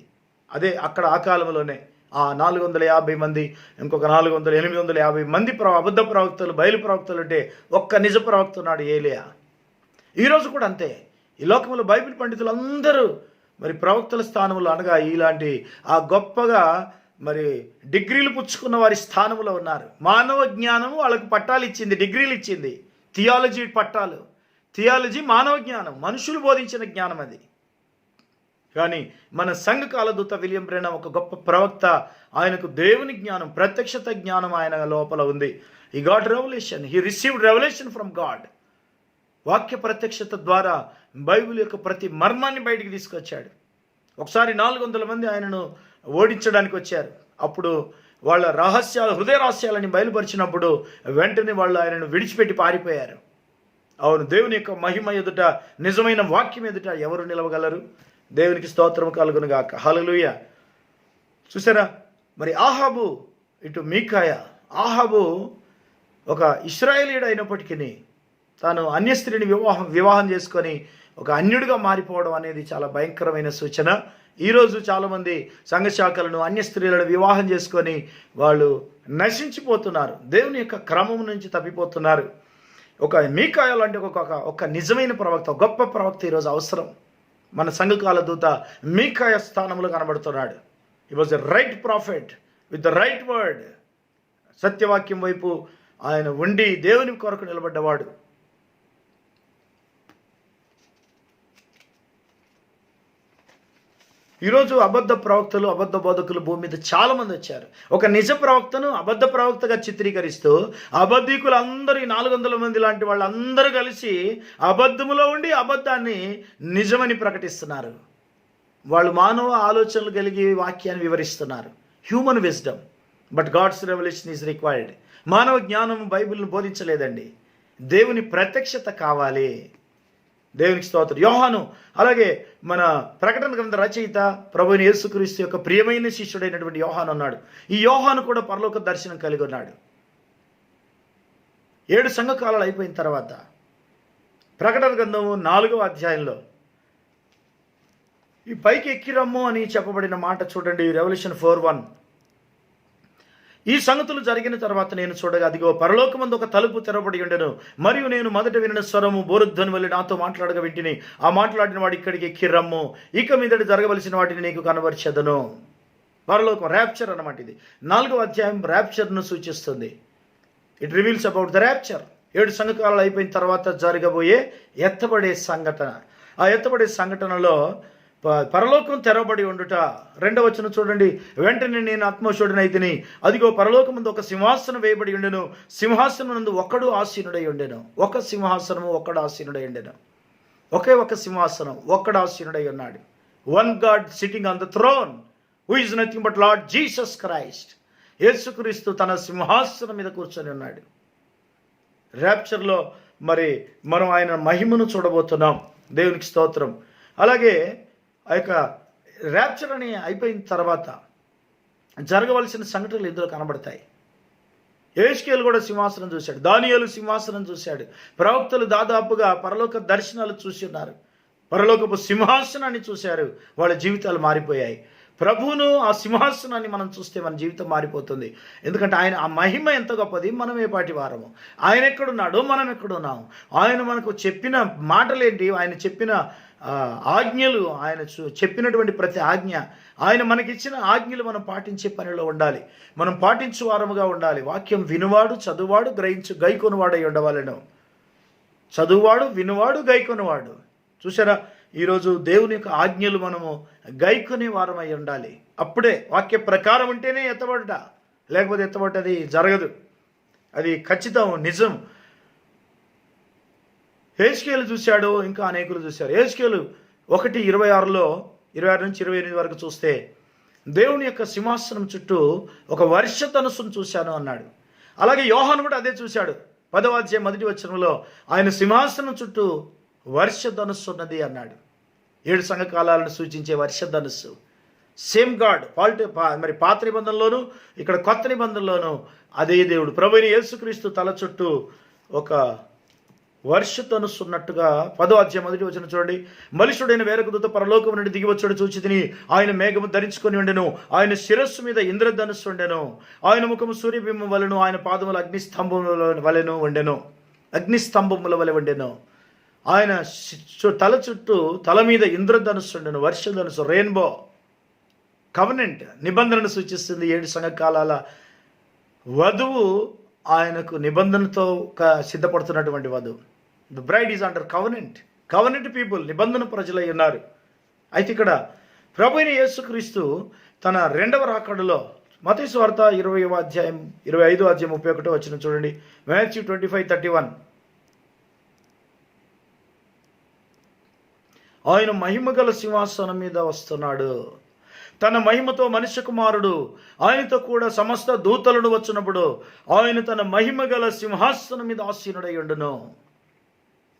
అదే అక్కడ ఆ కాలంలోనే ఆ 450 మంది, ఇంకొక 400, 850 మంది అబద్ధ ప్రవక్తలు, బయలు ప్రవక్తలు ఉంటే ఒక్క నిజ ప్రవక్త ఉన్నాడు, ఏలియా. ఈరోజు కూడా అంతే. ఈ లోకంలో బైబిల్ పండితులు అందరూ మరి ప్రవక్తల స్థానంలో, అనగా ఇలాంటి ఆ గొప్పగా మరి డిగ్రీలు పుచ్చుకున్న వారి స్థానంలో ఉన్నారు. మానవ జ్ఞానం వాళ్ళకు పట్టాలు ఇచ్చింది, డిగ్రీలు ఇచ్చింది. థియాలజీ పట్టాలు. థియాలజీ మానవ జ్ఞానం, మనుషులు బోధించిన జ్ఞానం అది. కానీ మన సంఘకాల దూత విలియం బ్రెనమ్ ఒక గొప్ప ప్రవక్త. ఆయనకు దేవుని జ్ఞానం, ప్రత్యక్షత జ్ఞానం ఆయన లోపల ఉంది. He got revolution, he received revolution from God. వాక్య ప్రత్యక్షత ద్వారా బైబిల్ యొక్క ప్రతి మర్మాన్ని బయటికి తీసుకొచ్చాడు. ఒకసారి 400 మంది ఆయనను ఓడించడానికి వచ్చారు. అప్పుడు వాళ్ళ రహస్యాలు, హృదయ రహస్యాలని బయలుపరిచినప్పుడు వెంటనే వాళ్ళు ఆయనను విడిచిపెట్టి పారిపోయారు. అవును, దేవుని యొక్క మహిమ ఎదుట, నిజమైన వాక్యం ఎదుట ఎవరు నిలవగలరు? దేవునికి స్తోత్రం కలుగును గాక. హల్లెలూయా. చూసారా, మరి ఆహాబు, ఇటు మీకాయ. ఆహాబు ఒక ఇశ్రాయేలీయుడు అయినప్పటికీ తాను అన్య స్త్రీని వివాహం చేసుకొని ఒక అన్యుడిగా మారిపోవడం అనేది చాలా భయంకరమైన సూచన. ఈరోజు చాలామంది సంఘ శాఖలను, అన్య స్త్రీలను వివాహం చేసుకొని వాళ్ళు నశించిపోతున్నారు, దేవుని యొక్క క్రమం నుంచి తప్పిపోతున్నారు. ఒక మీకాయ లాంటి ఒక నిజమైన ప్రవక్త, గొప్ప ప్రవక్త ఈరోజు అవసరం. మన సంఘకాల దూత మీకాయ స్థానంలో కనబడుతున్నాడు. He was a right prophet with the right word. సత్యవాక్యం వైపు ఆయన ఉండి దేవుని కొరకు నిలబడ్డవాడు. ఈరోజు అబద్ధ ప్రవక్తలు, అబద్ధ బోధకులు భూమి మీద చాలామంది వచ్చారు. ఒక నిజ ప్రవక్తను అబద్ధ ప్రవక్తగా చిత్రీకరిస్తూ అబద్ధీకులు అందరూ, 400 మంది లాంటి వాళ్ళందరూ కలిసి అబద్ధములో ఉండి అబద్ధాన్ని నిజమని ప్రకటిస్తున్నారు. వాళ్ళు మానవ ఆలోచనలు కలిగి వాక్యాన్ని వివరిస్తున్నారు. Human wisdom, but God's revolution is required. మానవ జ్ఞానం బైబిల్ను బోధించలేదండి, దేవుని ప్రత్యక్షత కావాలి. దేవునికి స్తోత్రం. యోహాను, అలాగే మన ప్రకటన గ్రంథ రచయిత ప్రభువైన యేసుక్రీస్తు యొక్క ప్రియమైన శిష్యుడైనటువంటి యోహాను ఉన్నాడు. ఈ యోహాను కూడా పరలోక దర్శనం కలిగి ఉన్నాడు. 7 సంఘకాలాలు అయిపోయిన తర్వాత ప్రకటన గ్రంథము 4వ అధ్యాయంలో ఈ పైకి ఎక్కిరమ్ము అని చెప్పబడిన మాట చూడండి. రెవల్యూషన్ 4:1. ఈ సంగతులు జరిగిన తర్వాత నేను చూడగా, అదిగో పరలోకమందు ఒక తలుపు తెరవబడి ఉండెను. మరియు నేను మొదట వినిన స్వరము బోరుధ్వని వలె నాతో మాట్లాడగా వింటిని. ఆ మాట్లాడిన వాడు, ఇక్కడికి ఎక్కిరమ్ము, ఇక మీదట జరగవలసిన వాటిని నీకు కనబరిచెదను. పరలోకం, ర్యాప్చర్ అన్నమాట. ఇది 4వ అధ్యాయం ర్యాప్చర్ను సూచిస్తుంది. It reveals about the rapture. 7 సంఘకాలాలు అయిపోయిన తర్వాత జరగబోయే ఎత్తబడే సంఘటన. ఆ ఎత్తబడే సంఘటనలో పరలోకం తెరవబడి ఉండుట. 2వ వచనం చూడండి. వెంటనే నేను ఆత్మశుడనైతిని, అదిగో పరలోకమందు ఒక సింహాసనం వేయబడి ఉండెను. సింహాసనం నందు ఒకడు ఆసీనుడై ఉండెను. ఒక సింహాసనము, ఒకడు ఆసీనుడై ఉండెను. ఒకే ఒక సింహాసనం, ఒకడు ఆసీనుడై ఉన్నాడు. One God sitting on the throne, who is nothing but Lord Jesus Christ. యేసుక్రీస్తు తన సింహాసనం మీద కూర్చొని ఉన్నాడు. ర్యాప్చర్లో మరి మనం ఆయన మహిమను చూడబోతున్నాం. దేవునికి స్తోత్రం. అలాగే ఆ యొక్క ర్యాప్చర్ అని అయిపోయిన తర్వాత జరగవలసిన సంఘటనలు ఇందులో కనబడతాయి. యెహెజ్కేలు కూడా సింహాసనం చూశాడు, దానియేలు సింహాసనం చూశాడు. ప్రవక్తలు దాదాపుగా పరలోక దర్శనాలు చూసి ఉన్నారు, పరలోకపు సింహాసనాన్ని చూశారు. వాళ్ళ జీవితాలు మారిపోయాయి. ప్రభువును, ఆ సింహాసనాన్ని మనం చూస్తే మన జీవితం మారిపోతుంది. ఎందుకంటే ఆయన ఆ మహిమ ఎంత గొప్పది, మనం ఏ పాటి వారము. ఆయన ఎక్కడున్నాడో మనం ఎక్కడున్నాము. ఆయన మనకు చెప్పిన మాటలేంటి, ఆయన చెప్పిన ఆజ్ఞలు, ఆయన చెప్పినటువంటి ప్రతి ఆజ్ఞ, ఆయన మనకిచ్చిన ఆజ్ఞలు మనం పాటించే పనిలో ఉండాలి. మనం పాటించు వారముగా ఉండాలి. వాక్యం వినువాడు, చదువువాడు, గ్రహించు గైకొనువాడై ఉండవాలను. చదువువాడు, వినువాడు, గైకొనువాడు. చూసారా, ఈరోజు దేవుని యొక్క ఆజ్ఞలు మనము గైకొనే వారమై ఉండాలి. అప్పుడే వాక్య ప్రకారం ఉంటేనే ఎత్తబడ్డ, లేకపోతే ఎత్తబడ్డది జరగదు. అది ఖచ్చితం, నిజం. యెహెజ్కేలు చూశాడు, ఇంకా అనేకులు చూశారు. యెహెజ్కేలు 1:26లో 26 నుంచి 28 వరకు చూస్తే, దేవుని యొక్క సింహాసనం చుట్టూ ఒక వర్షధనుస్సును చూశాను అన్నాడు. అలాగే యోహాను కూడా అదే చూశాడు. 10వ అధ్యాయం 1వ వచనంలో ఆయన సింహాసనం చుట్టూ వర్షధనుస్సు ఉన్నది అన్నాడు. 7 సంఘకాలాలను సూచించే వర్షధనుస్సు. Same God. మరి పాత నిబంధనలోను, ఇక్కడ కొత్త నిబంధనలోను అదే దేవుడు. ప్రభువైన యేసుక్రీస్తు తల చుట్టూ ఒక వర్షధనుస్సు ఉన్నట్టుగా 10వ అధ్యాయం 1వ వచనం చూడండి. బలిష్ఠుడైన వేరొక దూత పరలోకము నుండి దిగివచ్చుడు చూచితిని. ఆయన మేఘము ధరించుకొని ఉండెను. ఆయన శిరస్సు మీద ఇంద్రధనుస్సు ఉండెను. ఆయన ముఖము సూర్యబింబం వలెను, ఆయన పాదములు అగ్నిస్తంభముల వలెను ఉండెను. అగ్నిస్తంభముల వలె ఉండెను. ఆయన తల చుట్టూ, తల మీద ఇంద్రధనుస్సు ఉండెను. వర్షధనుస్సు, రెయిన్బో, కవనెంట్, నిబంధనను సూచిస్తుంది. 7 సంఘకాలాల వధువు ఆయనకు నిబంధనతో సిద్ధపడుతున్నటువంటి వధువు. The bride is under covenant people, నిబంధన ప్రజలై ఉన్నారు. అయితే ఇక్కడ ప్రభు అయిన యేసుక్రీస్తు తన రెండవ రాకడలో మత్తయి సువార్త 25వ అధ్యాయం 31 వచనం చూడండి. మాథ్యూ 25:31. ఆయన మహిమగల సింహాసనం మీద వస్తున్నాడు. తన మహిమతో మనుష్య కుమారుడు ఆయనతో కూడా సమస్త దూతలను వచ్చినప్పుడు ఆయన తన మహిమగల సింహాసనం మీద ఆసీనుడై ఉండును.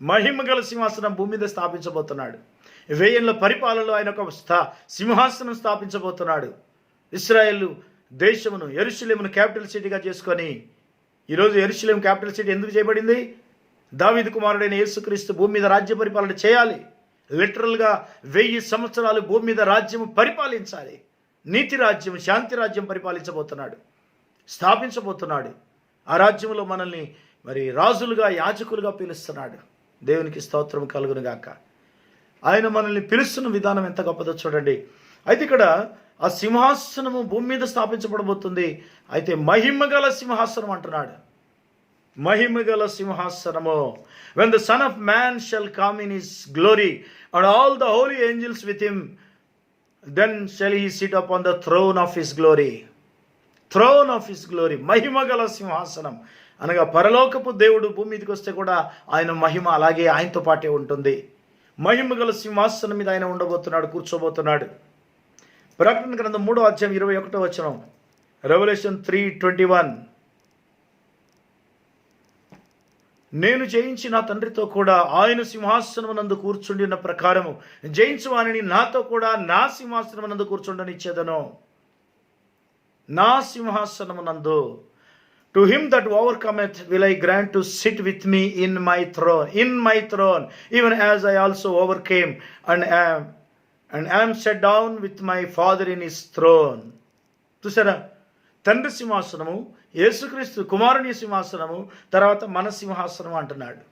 మహిమగల సింహాసనం భూమి మీద స్థాపించబోతున్నాడు. 1000 ఏళ్ల పరిపాలనలో ఆయన ఒక సింహాసనం స్థాపించబోతున్నాడు. ఇశ్రాయేలు దేశమును, యెరూషలేమును క్యాపిటల్ సిటీగా చేసుకొని, ఈరోజు యెరూషలేం క్యాపిటల్ సిటీ ఎందుకు చేయబడింది? దావీదు కుమారుడైన యేసుక్రీస్తు భూమి మీద రాజ్య పరిపాలన చేయాలి. లిటరల్గా 1000 సంవత్సరాలు భూమి మీద రాజ్యం పరిపాలించాలి. నీతి రాజ్యం, శాంతి రాజ్యం పరిపాలించబోతున్నాడు, స్థాపించబోతున్నాడు. ఆ రాజ్యంలో మనల్ని మరి రాజులుగా, యాజకులుగా పిలుస్తున్నాడు. దేవునికి స్తోత్రం కలుగును గాక. ఆయన మనల్ని పిలుస్తున్న విధానం ఎంత గొప్పదో చూడండి. అయితే ఇక్కడ ఆ సింహాసనము భూమి మీద స్థాపించబడబోతుంది. అయితే మహిమగల సింహాసనం అంటున్నాడు. మహిమగల సింహాసనము. When the Son of Man shall come in his glory and all the holy angels with him, then shall he sit upon the throne of his glory. Throne of his glory. మహిమగల సింహాసనం అనగా పరలోకపు దేవుడు భూమి మీదకి వస్తే కూడా ఆయన మహిమ అలాగే ఆయనతో పాటే ఉంటుంది. మహిమగల సింహాసనం మీద ఆయన ఉండబోతున్నాడు, కూర్చోబోతున్నాడు. ప్రకటన గ్రంథం 3వ అధ్యాయం 21వ వచనం. రెవల్యూషన్ 3:21. నేను జయించి నా తండ్రితో కూడా ఆయన సింహాసనమునందు కూర్చుండిన ప్రకారము జయించువానిని నాతో కూడా నా సింహాసనమునందు కూర్చుండనిచ్చేదను. నా సింహాసనమునందు. To him that overcometh will I grant to sit with me in my throne even as I also overcame and am set down with my Father in his throne. చూసారా, తండ్రి సింహాసనము, యేసుక్రీస్తు కుమారుని సింహాసనము, తర్వాత మన సింహాసనం అంటున్నాడు.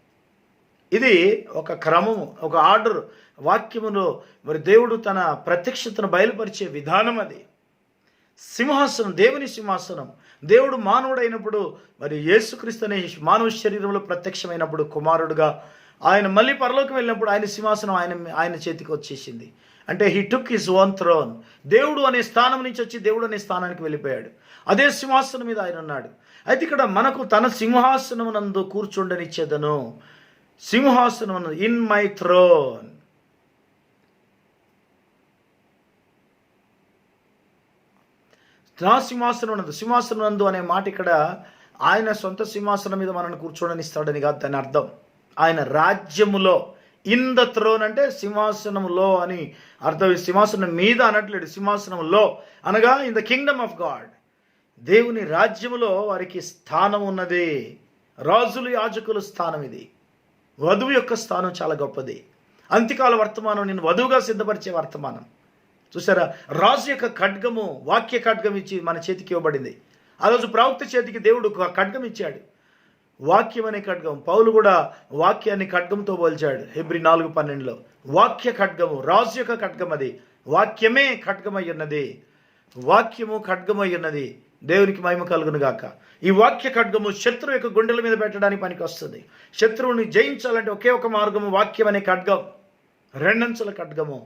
ఇది ఒక క్రమము, ఒక ఆర్డర్. వాక్యములో మరి దేవుడు తన ప్రత్యక్షతను బయలుపరిచే విధానం అది. సింహాసనం, దేవుని సింహాసనం. దేవుడు మానవుడైనప్పుడు మరి యేసుక్రీస్తు అనే మానవ శరీరంలో ప్రత్యక్షమైనప్పుడు కుమారుడుగా ఆయన మళ్ళీ పరలోకం వెళ్ళినప్పుడు ఆయన సింహాసనం ఆయన చేతికి వచ్చేసింది. అంటే he took his own throne. దేవుడు అనే స్థానం నుంచి వచ్చి దేవుడు అనే స్థానానికి వెళ్ళిపోయాడు. అదే సింహాసనం మీద ఆయన ఉన్నాడు. అయితే ఇక్కడ మనకు తన సింహాసనమునందు కూర్చుండనిచ్చేదను. సింహాసనమునందు, ఇన్ మై థ్రోన్. నా సింహాసనం నందు అనే మాట ఇక్కడ ఆయన సొంత సింహాసనం మీద మనల్ని కూర్చోడనిస్తాడని కాదు దాని అర్థం. ఆయన రాజ్యములో, ఇన్ ద థ్రోన్ అంటే సింహాసనములో అని అర్థం. సింహాసనం మీద అనట్లేడు, సింహాసనంలో అనగా in the kingdom of God. దేవుని రాజ్యములో వారికి స్థానం ఉన్నది. రాజులు, యాజకుల స్థానం ఇది. వధువు యొక్క స్థానం చాలా గొప్పది. అంత్యకాల వర్తమానం నేను వధువుగా సిద్ధపరిచే వర్తమానం. చూసారా, రాజు యొక్క ఖడ్గము, వాక్య ఖడ్గం ఇచ్చి మన చేతికి ఇవ్వబడింది. ఆ రోజు ప్రవక్త చేతికి దేవుడు ఖడ్గం ఇచ్చాడు, వాక్యం అనే ఖడ్గం. పౌలు కూడా వాక్యాన్ని ఖడ్గంతో పోల్చాడు. హెబ్రీ 4:12లో వాక్య ఖడ్గము, రాజు యొక్క ఖడ్గం అది. వాక్యమే ఖడ్గమై ఉన్నది, వాక్యము ఖడ్గమై ఉన్నది. దేవునికి మహిమ కలుగును గాక. ఈ వాక్య ఖడ్గము శత్రువు యొక్క గుండెల మీద పెట్టడానికి పనికి వస్తుంది. శత్రువుని జయించాలంటే ఒకే ఒక మార్గము వాక్యం అనే ఖడ్గం. రెండంచుల ఖడ్గము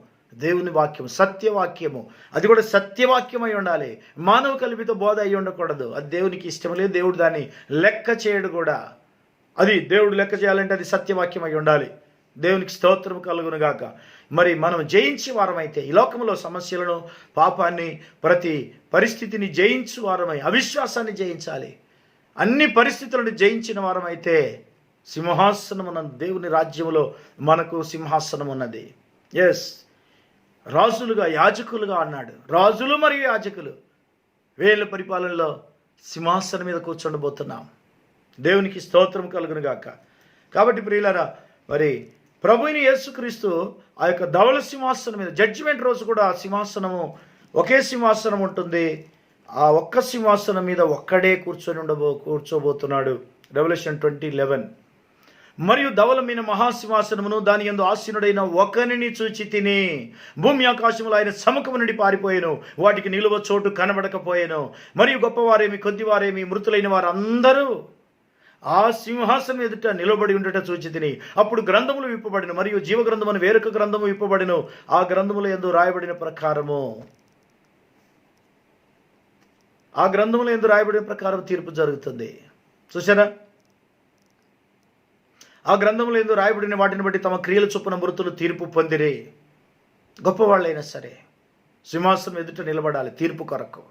దేవుని వాక్యము, సత్యవాక్యము. అది కూడా సత్యవాక్యమై ఉండాలి. మానవ కల్పిత బోధ అయి ఉండకూడదు. అది దేవునికి ఇష్టం లేదు. దేవుడు దాన్ని లెక్క చేయడు కూడా. అది దేవుడు లెక్క చేయాలంటే అది సత్యవాక్యం అయి ఉండాలి. దేవునికి స్తోత్రం కలుగును గాక. మరి మనం జయించే వారమైతే ఈ లోకంలో సమస్యలను, పాపాన్ని, ప్రతి పరిస్థితిని జయించు వారమై అవిశ్వాసాన్ని జయించాలి. అన్ని పరిస్థితులను జయించిన వారమైతే సింహాసనమునందు, దేవుని రాజ్యములో మనకు సింహాసనం ఉన్నది. ఎస్, రాజులుగా, యాజకులుగా అన్నాడు. రాజులు మరియు యాజకులు 1000 పరిపాలనలో సింహాసనం మీద కూర్చోండబోతున్నాం. దేవునికి స్తోత్రం కలుగును గాక. కాబట్టి ప్రియులారా, మరి ప్రభువుని యేసుక్రీస్తు ఆ యొక్క ధవళ సింహాసనం మీద జడ్జిమెంట్ రోజు కూడా ఆ సింహాసనము ఒకే సింహాసనం ఉంటుంది. ఆ ఒక్క సింహాసనం మీద ఒక్కడే కూర్చోబోతున్నాడు. రెవల్యూషన్ 20:11. మరియు ధవలమైన మహాసింహాసనమును దాని యందు ఆసీనుడైన ఒకనిని చూచి తిని భూమి ఆకాశములు ఆయన సముఖము నుండి పారిపోయాను, వాటికి నిలువ చోటు కనబడకపోయాను. మరియు గొప్పవారేమి కొద్దివారేమి మృతులైన వారందరూ ఆ సింహాసనం ఎదుట నిలబడి ఉండట చూచి తిని అప్పుడు గ్రంథములు విప్పబడిన, మరియు జీవగ్రంథమును వేరొక గ్రంథము విప్పబడిను. ఆ గ్రంథముల యందు రాయబడిన ప్రకారము తీర్పు జరుగుతుంది. చూసారా? ఆ గ్రంథములు యందు రాయబడిన వాటిని బట్టి తమ క్రియల చొప్పున మృతులు తీర్పు పొందిరి. గొప్పవాళ్ళైనా సరే సింహాసనం ఎదుట నిలబడాలి తీర్పు కొరకు.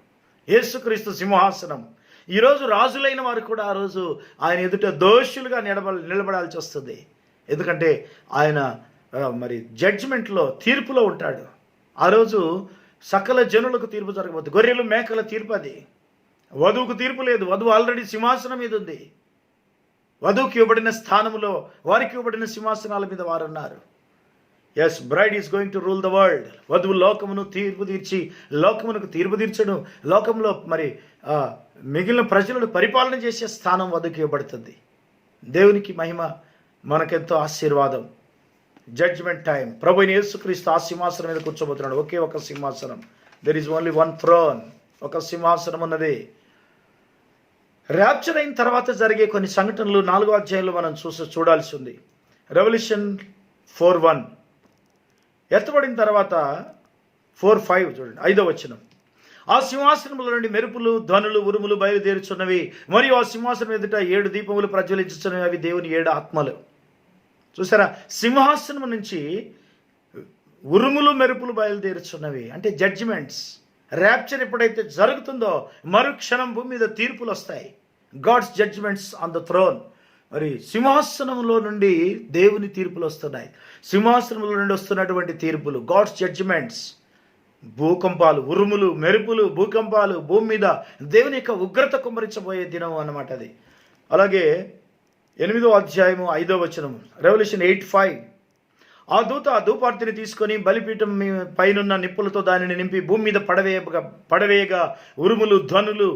యేసుక్రీస్తు సింహాసనం. ఈరోజు రాజులైన వారు కూడా ఆ రోజు ఆయన ఎదుట దోషులుగా నిలబడాల్సి వస్తుంది. ఎందుకంటే ఆయన మరి జడ్జిమెంట్లో తీర్పులో ఉంటాడు. ఆ రోజు సకల జనులకు తీర్పు జరగబోతుంది. గొర్రెలు మేకల తీర్పు అది. వధువుకు తీర్పు లేదు. వధువు ఆల్రెడీ సింహాసనం మీద ఉంది. వధువుకి ఇవ్వబడిన స్థానంలో వారికి ఇవ్వబడిన సింహాసనాల మీద వారు ఉన్నారు. Yes, bride is going to rule the world. వధువు లోకమును తీర్పు తీర్చి లోకమునకు తీర్పు తీర్చడం, లోకంలో మరి మిగిలిన ప్రజలను పరిపాలన చేసే స్థానం వధువుకి ఇవ్వబడుతుంది. దేవునికి మహిమ, మనకెంతో ఆశీర్వాదం. Judgement time. ప్రభువైన యేసుక్రీస్తు ఆ సింహాసనం మీద కూర్చోబోతున్నాడు. ఒకే ఒక సింహాసనం. There is only one throne. ఒక సింహాసనం ఉన్నది. ర్యాప్చర్ అయిన తర్వాత జరిగే కొన్ని సంఘటనలు 4వ అధ్యాయంలో మనం చూడాల్సి ఉంది. రెవల్యూషన్ 4:1. ఎత్తబడిన తర్వాత 4:5 చూడండి, 5వ వచనం. ఆ సింహాసనముల నుండి మెరుపులు, ధ్వనులు, ఉరుములు బయలుదేరుచున్నవి, మరియు ఆ సింహాసనం ఎదుట 7 దీపములు ప్రజ్వలించుచున్నవి. అవి దేవుని 7 ఆత్మలు. చూసారా? సింహాసనం నుంచి ఉరుములు, మెరుపులు బయలుదేరుచున్నవి అంటే జడ్జిమెంట్స్. ర్యాప్చర్ ఎప్పుడైతే జరుగుతుందో మరుక్షణం భూమి మీద తీర్పులు వస్తాయి. God's judgements on the throne. మరి సింహాసనంలో నుండి దేవుని తీర్పులు వస్తున్నాయి. సింహాసనంలో నుండి వస్తున్నటువంటి తీర్పులు గాడ్స్ జడ్జిమెంట్స్. భూకంపాలు, ఉరుములు, మెరుపులు, భూకంపాలు, భూమి మీద దేవుని యొక్క ఉగ్రత కుమ్మరించబోయే దినం అన్నమాట అది. అలాగే 8వ అధ్యాయము 5వ వచనం. రెవల్యూషన్ 8:5. ఆ దూత ఆ ధూపార్తిని తీసుకొని బలిపీఠం పైనున్న నిప్పులతో దానిని నింపి భూమి మీద పడవేయగా ఉరుములు, ధ్వనులు,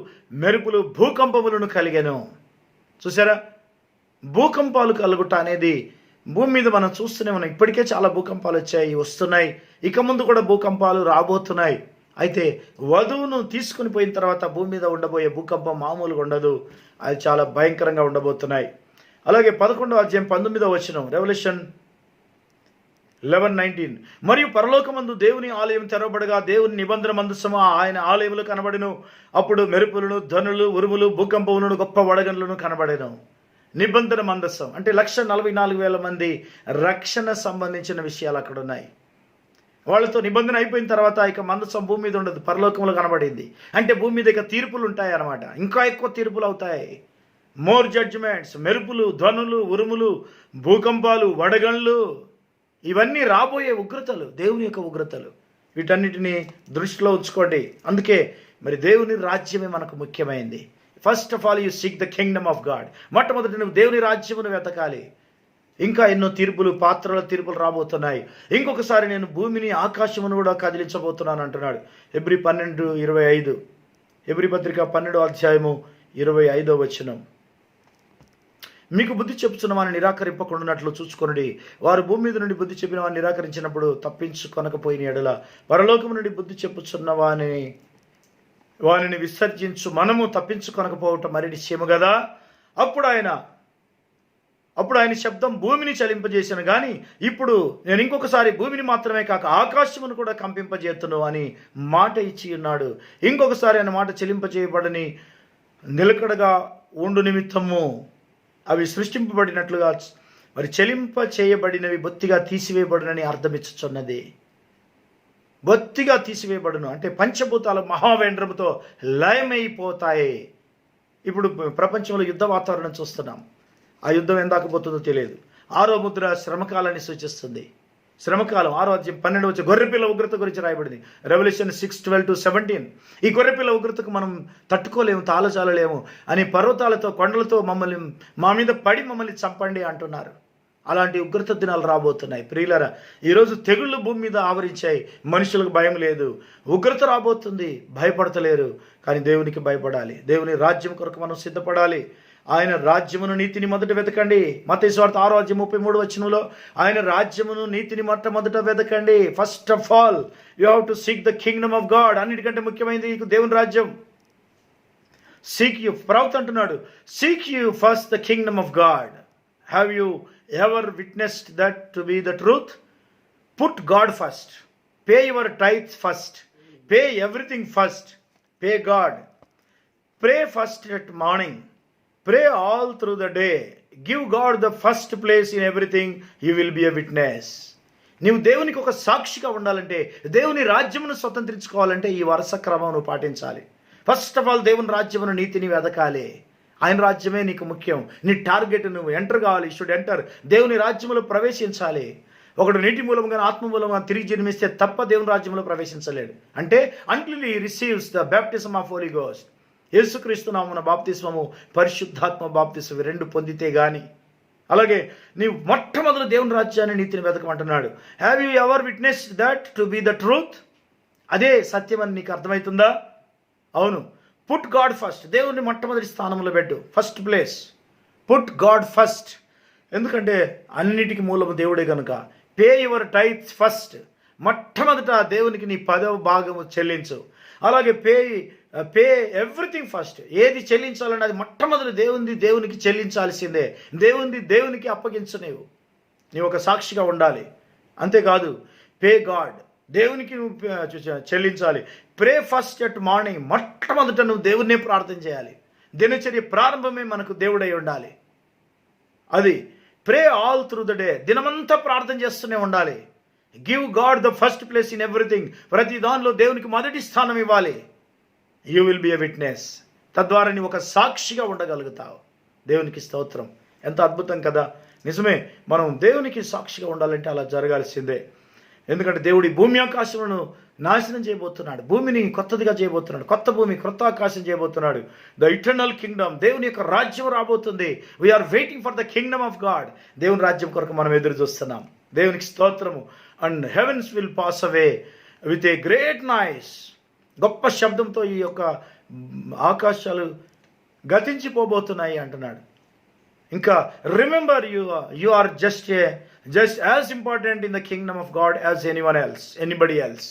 మెరుపులు, భూకంపములను కలిగెను. చూసారా? భూకంపాలు కలుగుట అనేది భూమి మీద మనం చూస్తూనే ఉన్నాం. ఇప్పటికే చాలా భూకంపాలు వచ్చాయి, వస్తున్నాయి. ఇక ముందు కూడా భూకంపాలు రాబోతున్నాయి. అయితే వధువును తీసుకుని పోయిన తర్వాత భూమి మీద ఉండబోయే భూకంపం మామూలుగా ఉండదు. అది చాలా భయంకరంగా ఉండబోతున్నాయి. అలాగే 11వ అధ్యాయం 19వ వచనం. రెవల్యూషన్ 11:19. మరియు పరలోకమందు దేవుని ఆలయం తెరవబడగా దేవుని నిబంధన మందసము ఆయన ఆలయములు కనబడెను. అప్పుడు మెరుపులను, ధ్వనులు, ఉరుములు, భూకంపములను, గొప్ప వడగండ్లను కనబడెను. నిబంధన మందసం అంటే 1,44,000 మంది రక్షణ సంబంధించిన విషయాలు అక్కడ ఉన్నాయి. వాళ్ళతో నిబంధన అయిపోయిన తర్వాత ఇక మందసం భూమి మీద ఉండదు, పరలోకంలో కనబడింది. అంటే భూమి మీద ఇక తీర్పులు ఉంటాయి అన్నమాట. ఇంకా ఎక్కువ తీర్పులు అవుతాయి. More judgements. మెరుపులు, ధ్వనులు, ఉరుములు, భూకంపాలు, వడగండ్లు, ఇవన్నీ రాబోయే ఉగ్రతలు, దేవుని యొక్క ఉగ్రతలు. వీటన్నిటిని దృష్టిలో ఉంచుకోండి. అందుకే మరి దేవుని రాజ్యమే మనకు ముఖ్యమైనది. First of all you seek the kingdom of God. మొట్టమొదటి నువ్వు దేవుని రాజ్యమును వెతకాలి. ఇంకా ఎన్నో తీర్పులు, పాత్రల తీర్పులు రాబోతున్నాయి. ఇంకొకసారి నేను భూమిని, ఆకాశమును కూడా కదిలించబోతున్నాను అంటున్నాడు. హెబ్రీ 12:25. హెబ్రీ పత్రిక 12వ అధ్యాయము 25వ వచనం. మీకు బుద్ధి చెప్పుచున్న వారిని నిరాకరింపకుండానట్లు చూసుకొనుడి. వారు భూమి మీద నుండి బుద్ధి చెప్పిన వారిని నిరాకరించినప్పుడు తప్పించుకొనకపోయిన ఎడల పరలోకము నుండి బుద్ధి చెప్పుచున్న వానిని విసర్జించు మనము తప్పించుకొనకపోవటం మరి నిశ్చయము కదా. అప్పుడు ఆయన శబ్దం భూమిని చలింపజేసాను, కానీ ఇప్పుడు నేను ఇంకొకసారి భూమిని మాత్రమే కాక ఆకాశమును కూడా కంపింపజేతును అని మాట ఇచ్చి ఉన్నాడు. ఇంకొకసారి ఆయన మాట చెలింపజేయబడని నిలకడగా ఉండు నిమిత్తము అవి సృష్టింపబడినట్లుగా మరి చెలింప చేయబడినవి బొత్తిగా తీసివేయబడునని అర్థమిచ్చుచున్నది. బొత్తిగా తీసివేయబడును అంటే పంచభూతాలు మహావేంద్రముతో లయమైపోతాయి. ఇప్పుడు ప్రపంచంలో యుద్ధ వాతావరణం చూస్తున్నాం. ఆ యుద్ధం ఎందాకపోతుందో తెలియదు. 6వ ముద్ర శ్రమకాలాన్ని సూచిస్తుంది. శ్రమకాలం 6:12 గొర్రెపిల్ల ఉగ్రత గురించి రాయబడింది. రెవల్యూషన్ 6:12-17. ఈ గొర్రెపిల్ల ఉగ్రతకు మనం తట్టుకోలేము, తాళచాలలేము అని పర్వతాలతో కొండలతో మా మీద పడి మమ్మల్ని చంపండి అంటున్నారు. అలాంటి ఉగ్రత దినాలు రాబోతున్నాయి. ప్రియులరా, ఈరోజు తెగుళ్ళు భూమి మీద ఆవరించాయి. మనుషులకు భయం లేదు. ఉగ్రత రాబోతుంది, భయపడతలేరు. కానీ దేవునికి భయపడాలి. దేవుని రాజ్యం కొరకు మనం సిద్ధపడాలి. ఆయన రాజ్యమును నీతిని మొదట వెతకండి. మత్తయి సువార్త 6:33 ఆయన రాజ్యమును నీతిని మొట్టమొదట వెతకండి. First of all you have to seek the kingdom of God. అన్నిటికంటే ముఖ్యమైనది దేవుని రాజ్యం. సీక్ యూ, ప్రవక్త అంటున్నాడు, seek you first the kingdom of God. Have you ever witnessed that to be the truth? Put God first. Pay your tithes first. Pay everything first. Pay God. Pray first at morning. Pray all through the day. Give God the first place in everything. You will be a witness. నీవు దేవునికి ఒక సాక్షిగా ఉండాలంటే, దేవుని రాజ్యమును స్వతంత్రించుకోవాలంటే ఈ వరుస క్రమం నువ్వు పాటించాలి. ఫస్ట్ ఆఫ్ ఆల్ దేవుని రాజ్యమును నీతిని వెదకాలి. ఆయన రాజ్యమే నీకు ముఖ్యం. నీ టార్గెట్ నువ్వు ఎంటర్ కావాలి. Should enter. దేవుని రాజ్యములో ప్రవేశించాలి. ఒకడు నీటి మూలంగా ఆత్మ మూలంగా తిరిగి జన్మిస్తే తప్ప దేవుని రాజ్యంలో ప్రవేశించలేడు. అంటే until he receives the baptism of Holy Ghost. యేసుక్రీస్తు నామమున బాప్తిస్మము, పరిశుద్ధాత్మ బాప్తిస్మం 2 పొందితే గాని. అలాగే నీవు మొట్టమొదలు దేవుని రాజ్యాన్ని నీతిని వెతకమంటున్నాడు. Have you ever witness that to be the truth? అదే సత్యం అని నీకు అర్థమవుతుందా? అవును. Put God first. దేవుని మొట్టమొదటి స్థానంలో పెట్టు. First place. Put God first. ఎందుకంటే అన్నిటికీ మూలము దేవుడే కనుక. Pay your tithes first. మొట్టమొదట దేవునికి నీ 10వ భాగము చెల్లించు. అలాగే పే ఎవ్రీథింగ్ ఫస్ట్. ఏది చెల్లించాలన్నది అది మొట్టమొదటి దేవునికి చెల్లించాల్సిందే. దేవునికి అప్పగించు. నీవు ఒక సాక్షిగా ఉండాలి. అంతేకాదు, పే గాడ్. దేవునికి నువ్వు చెల్లించాలి. ప్రే ఫస్ట్ ఎట్ మార్నింగ్. మొట్టమొదట నువ్వు దేవుడినే ప్రార్థన చేయాలి. దినచర్య ప్రారంభమే మనకు దేవుడై ఉండాలి. అది ప్రే ఆల్ త్రూ ద డే. దినమంతా ప్రార్థన చేస్తూనే ఉండాలి. Give God the first place in everything. ప్రతి దానిలో దేవునికి మొదటి స్థానం ఇవ్వాలి. You will be a witness. తద్వారా నీవు ఒక సాక్షిగా ఉండగలుగుతావు. దేవునికి స్తోత్రం. ఎంత అద్భుతం కదా. నిజమే, మనం దేవునికి సాక్షిగా ఉండాలంటే అలా జరగాల్సిందే. ఎందుకంటే దేవుడి భూమి ఆకాశములను నాశనం చేయబోతున్నాడు. భూమిని కొత్తదిగా చేయబోతున్నాడు. కొత్త భూమి, కొత్త ఆకాశం చేయబోతున్నాడు. ద ఇటర్నల్ కింగ్డమ్, దేవుని యొక్క రాజ్యం రాబోతుంది. We're waiting for the kingdom of God. దేవుని రాజ్యం కొరకు మనం ఎదురు చూస్తున్నాం. దేవునికి స్తోత్రము. And heavens will pass away with a great noise. గొప్ప శబ్దంతో ఈ యొక్క ఆకాశాలు గతించిపోబోతున్నాయి అంటున్నాడు. ఇంకా remember you are just as important in the kingdom of God as anybody else.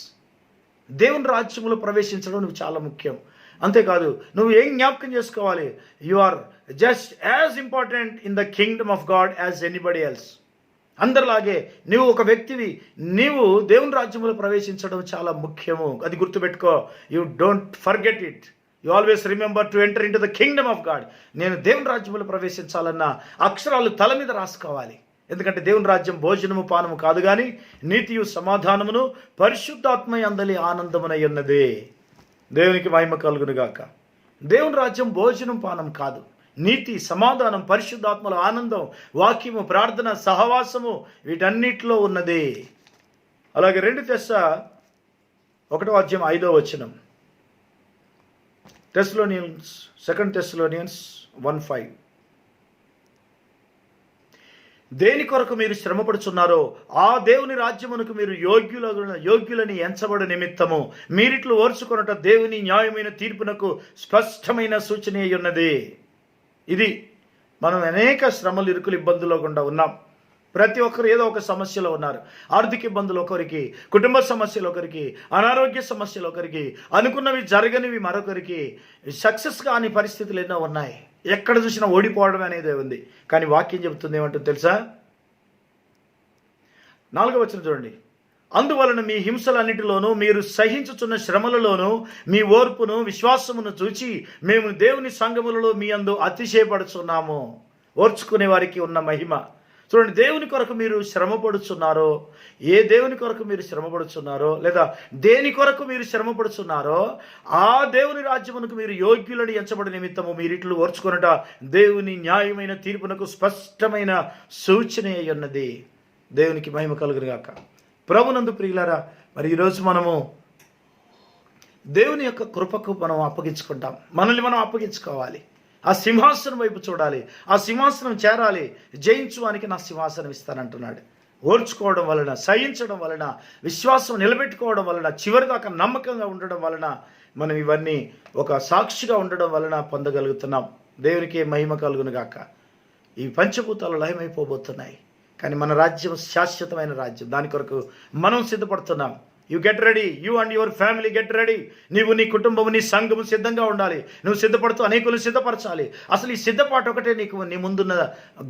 దేవుని రాజ్యంలో ప్రవేశించడం నువ్వు చాలా ముఖ్యం. అంతేకాదు, నువ్వు ఏం జ్ఞాపకం చేసుకోవాలి? You are just as important in the kingdom of God as anybody else. అందరిలాగే నీవు ఒక వ్యక్తివి. నీవు దేవుని రాజ్యంలో ప్రవేశించడం చాలా ముఖ్యము. అది గుర్తుపెట్టుకో. You don't forget it. You always remember to enter in to the kingdom of God. నేను దేవుని రాజ్యంలో ప్రవేశించాలన్న అక్షరాలు తల మీద రాసుకోవాలి. ఎందుకంటే దేవుని రాజ్యం భోజనము పానము కాదు, కానీ నీతియు సమాధానమును పరిశుద్ధాత్మ అందలి ఆనందమునై ఉన్నది. దేవునికి మహిమ కలుగునుగాక. దేవుని రాజ్యం భోజనం పానం కాదు. నీతి, సమాధానం, పరిశుద్ధాత్మల ఆనందం, వాక్యము, ప్రార్థన, సహవాసము వీటన్నిటిలో ఉన్నది. అలాగే 2 Thessalonians 2 Thessalonians 1:5. దేని కొరకు మీరు శ్రమపడుచున్నారో ఆ దేవుని రాజ్యమునకు మీరు యోగ్యులని ఎంచబడు నిమిత్తము మీరిట్లు ఓర్చుకొనుట దేవుని న్యాయమైన తీర్పునకు స్పష్టమైన సూచన ఉన్నది. ఇది మనం అనేక శ్రమలు, ఇరుకులు, ఇబ్బందుల్లో గుండా ఉన్నాం. ప్రతి ఒక్కరు ఏదో ఒక సమస్యలో ఉన్నారు. ఆర్థిక ఇబ్బందులు ఒకరికి, కుటుంబ సమస్యలు ఒకరికి, అనారోగ్య సమస్యలు ఒకరికి, అనుకున్నవి జరగనివి మరొకరికి, సక్సెస్ కాని పరిస్థితులు ఎన్నో ఉన్నాయి. ఎక్కడ చూసినా ఓడిపోవడం అనేది ఉంది. కానీ వాక్యం చెబుతుంది ఏమంటుంది తెలుసా? 4వ వచనం చూడండి. అందువలన మీ హింసలన్నిటిలోనూ మీరు సహించుచున్న శ్రమలలోనూ మీ ఓర్పును విశ్వాసమును చూచి మేము దేవుని సంఘములలో మీ అందు అతిశయపడుచున్నాము. ఓర్చుకునే వారికి ఉన్న మహిమ చూడండి. దేవుని కొరకు మీరు శ్రమపడుచున్నారో, ఏ దేవుని కొరకు మీరు శ్రమపడుచున్నారో, లేదా దేని కొరకు మీరు శ్రమపడుచున్నారో ఆ దేవుని రాజ్యమునకు మీరు యోగ్యులని ఎంచబడి నిమిత్తము మీరిట్లు ఓర్చుకొనుట దేవుని న్యాయమైన తీర్పునకు స్పష్టమైన సూచన అయి ఉన్నది. దేవునికి మహిమ కలుగునుగాక. ప్రభునందు ప్రియులారా, మరి ఈరోజు మనము దేవుని యొక్క కృపకు మనం అప్పగించుకుంటాం. మనల్ని మనం అప్పగించుకోవాలి. ఆ సింహాసనం వైపు చూడాలి. ఆ సింహాసనం చేరాలి. జయించువానికి నా సింహాసనం ఇస్తానంటున్నాడు. ఓర్చుకోవడం వలన, సహించడం వలన, విశ్వాసం నిలబెట్టుకోవడం వలన, చివరిదాకా నమ్మకంగా ఉండడం వలన, మనం ఇవన్నీ ఒక సాక్షిగా ఉండడం వలన పొందగలుగుతున్నాం. దేవునికి మహిమ కలుగును గాక. ఈ పంచభూతాలు లయమైపోబోతున్నాయి, కానీ మన రాజ్యం శాశ్వతమైన రాజ్యం. దాని కొరకు మనం సిద్ధపడుతున్నాం. You get ready, you and your family get ready. నీవు, నీ కుటుంబము, నీ సంఘము సిద్ధంగా ఉండాలి. నువ్వు సిద్ధపడుతూ అనేకులు సిద్ధపరచాలి. అసలు ఈ సిద్ధపాటు ఒకటే నీకు, నీ ముందున్న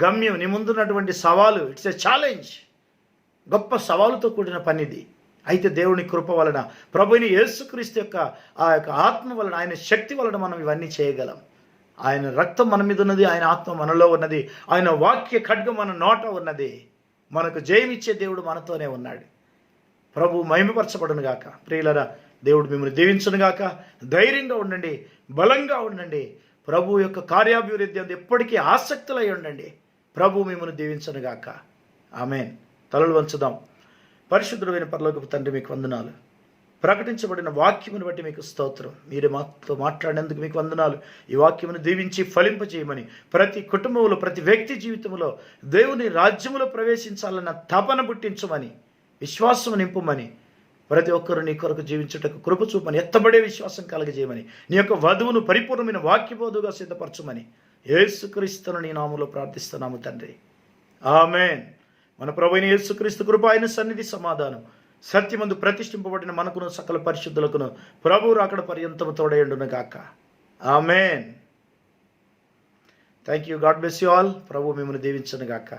గమ్యం, నీ ముందున్నటువంటి సవాలు. It's a challenge. గొప్ప సవాలుతో కూడిన పని ఇది. అయితే దేవుని కృప వలన, ప్రభువుని యేసుక్రీస్తు యొక్క ఆ యొక్క ఆత్మ వలన, ఆయన శక్తి వలన మనం ఇవన్నీ చేయగలం. ఆయన రక్తం మన మీద ఉన్నది, ఆయన ఆత్మ మనలో ఉన్నది, ఆయన వాక్య ఖడ్గం మన నోట ఉన్నది. మనకు జయమిచ్చే దేవుడు మనతోనే ఉన్నాడు. ప్రభు మహిమపరచబడును గాక. ప్రియులరా, దేవుడు మిమ్మల్ని దీవించును గాక. ధైర్యంగా ఉండండి, బలంగా ఉండండి. ప్రభు యొక్క కార్యాభివృద్ధి అందు ఎప్పటికీ ఆసక్తులై ఉండండి. ప్రభు మిమ్మల్ని దీవించును గాక. ఆమేన్. తలలు వంచుదాం. పరిశుద్ధుడైన పరలోకపు తండ్రి, మీకు వందనాలు. ప్రకటించబడిన వాక్యమును బట్టి మీకు స్తోత్రం. మీరే మాతో మాట్లాడినందుకు మీకు వందనాలు. ఈ వాక్యమును దీవించి ఫలింపజేయమని, ప్రతి కుటుంబంలో, ప్రతి వ్యక్తి జీవితంలో దేవుని రాజ్యములో ప్రవేశించాలన్న తపన పుట్టించమని, విశ్వాసం నింపుమని, ప్రతి ఒక్కరు నీ కొరకు జీవించుటకు కృప చూపమని, ఎత్తబడే విశ్వాసం కలగజేయమని, నీ యొక్క వధువును పరిపూర్ణమైన వాక్యబోధుగా సిద్ధపరచమని యేసుక్రీస్తును నీ నామములో ప్రార్థిస్తున్నాము తండ్రి. ఆమేన్. మన ప్రభువైన యేసుక్రీస్తు కృప, ఆయన సన్నిధి, సమాధానం, సత్యమందు ప్రతిష్ఠింపబడిన మనకును సకల పరిశుద్ధులకును ప్రభువు రాకడ పర్యంతము తోడయుండును గాక. ఆమేన్. Thank you. God bless you all. ప్రభు మిమ్మల్ని దీవించును గాక.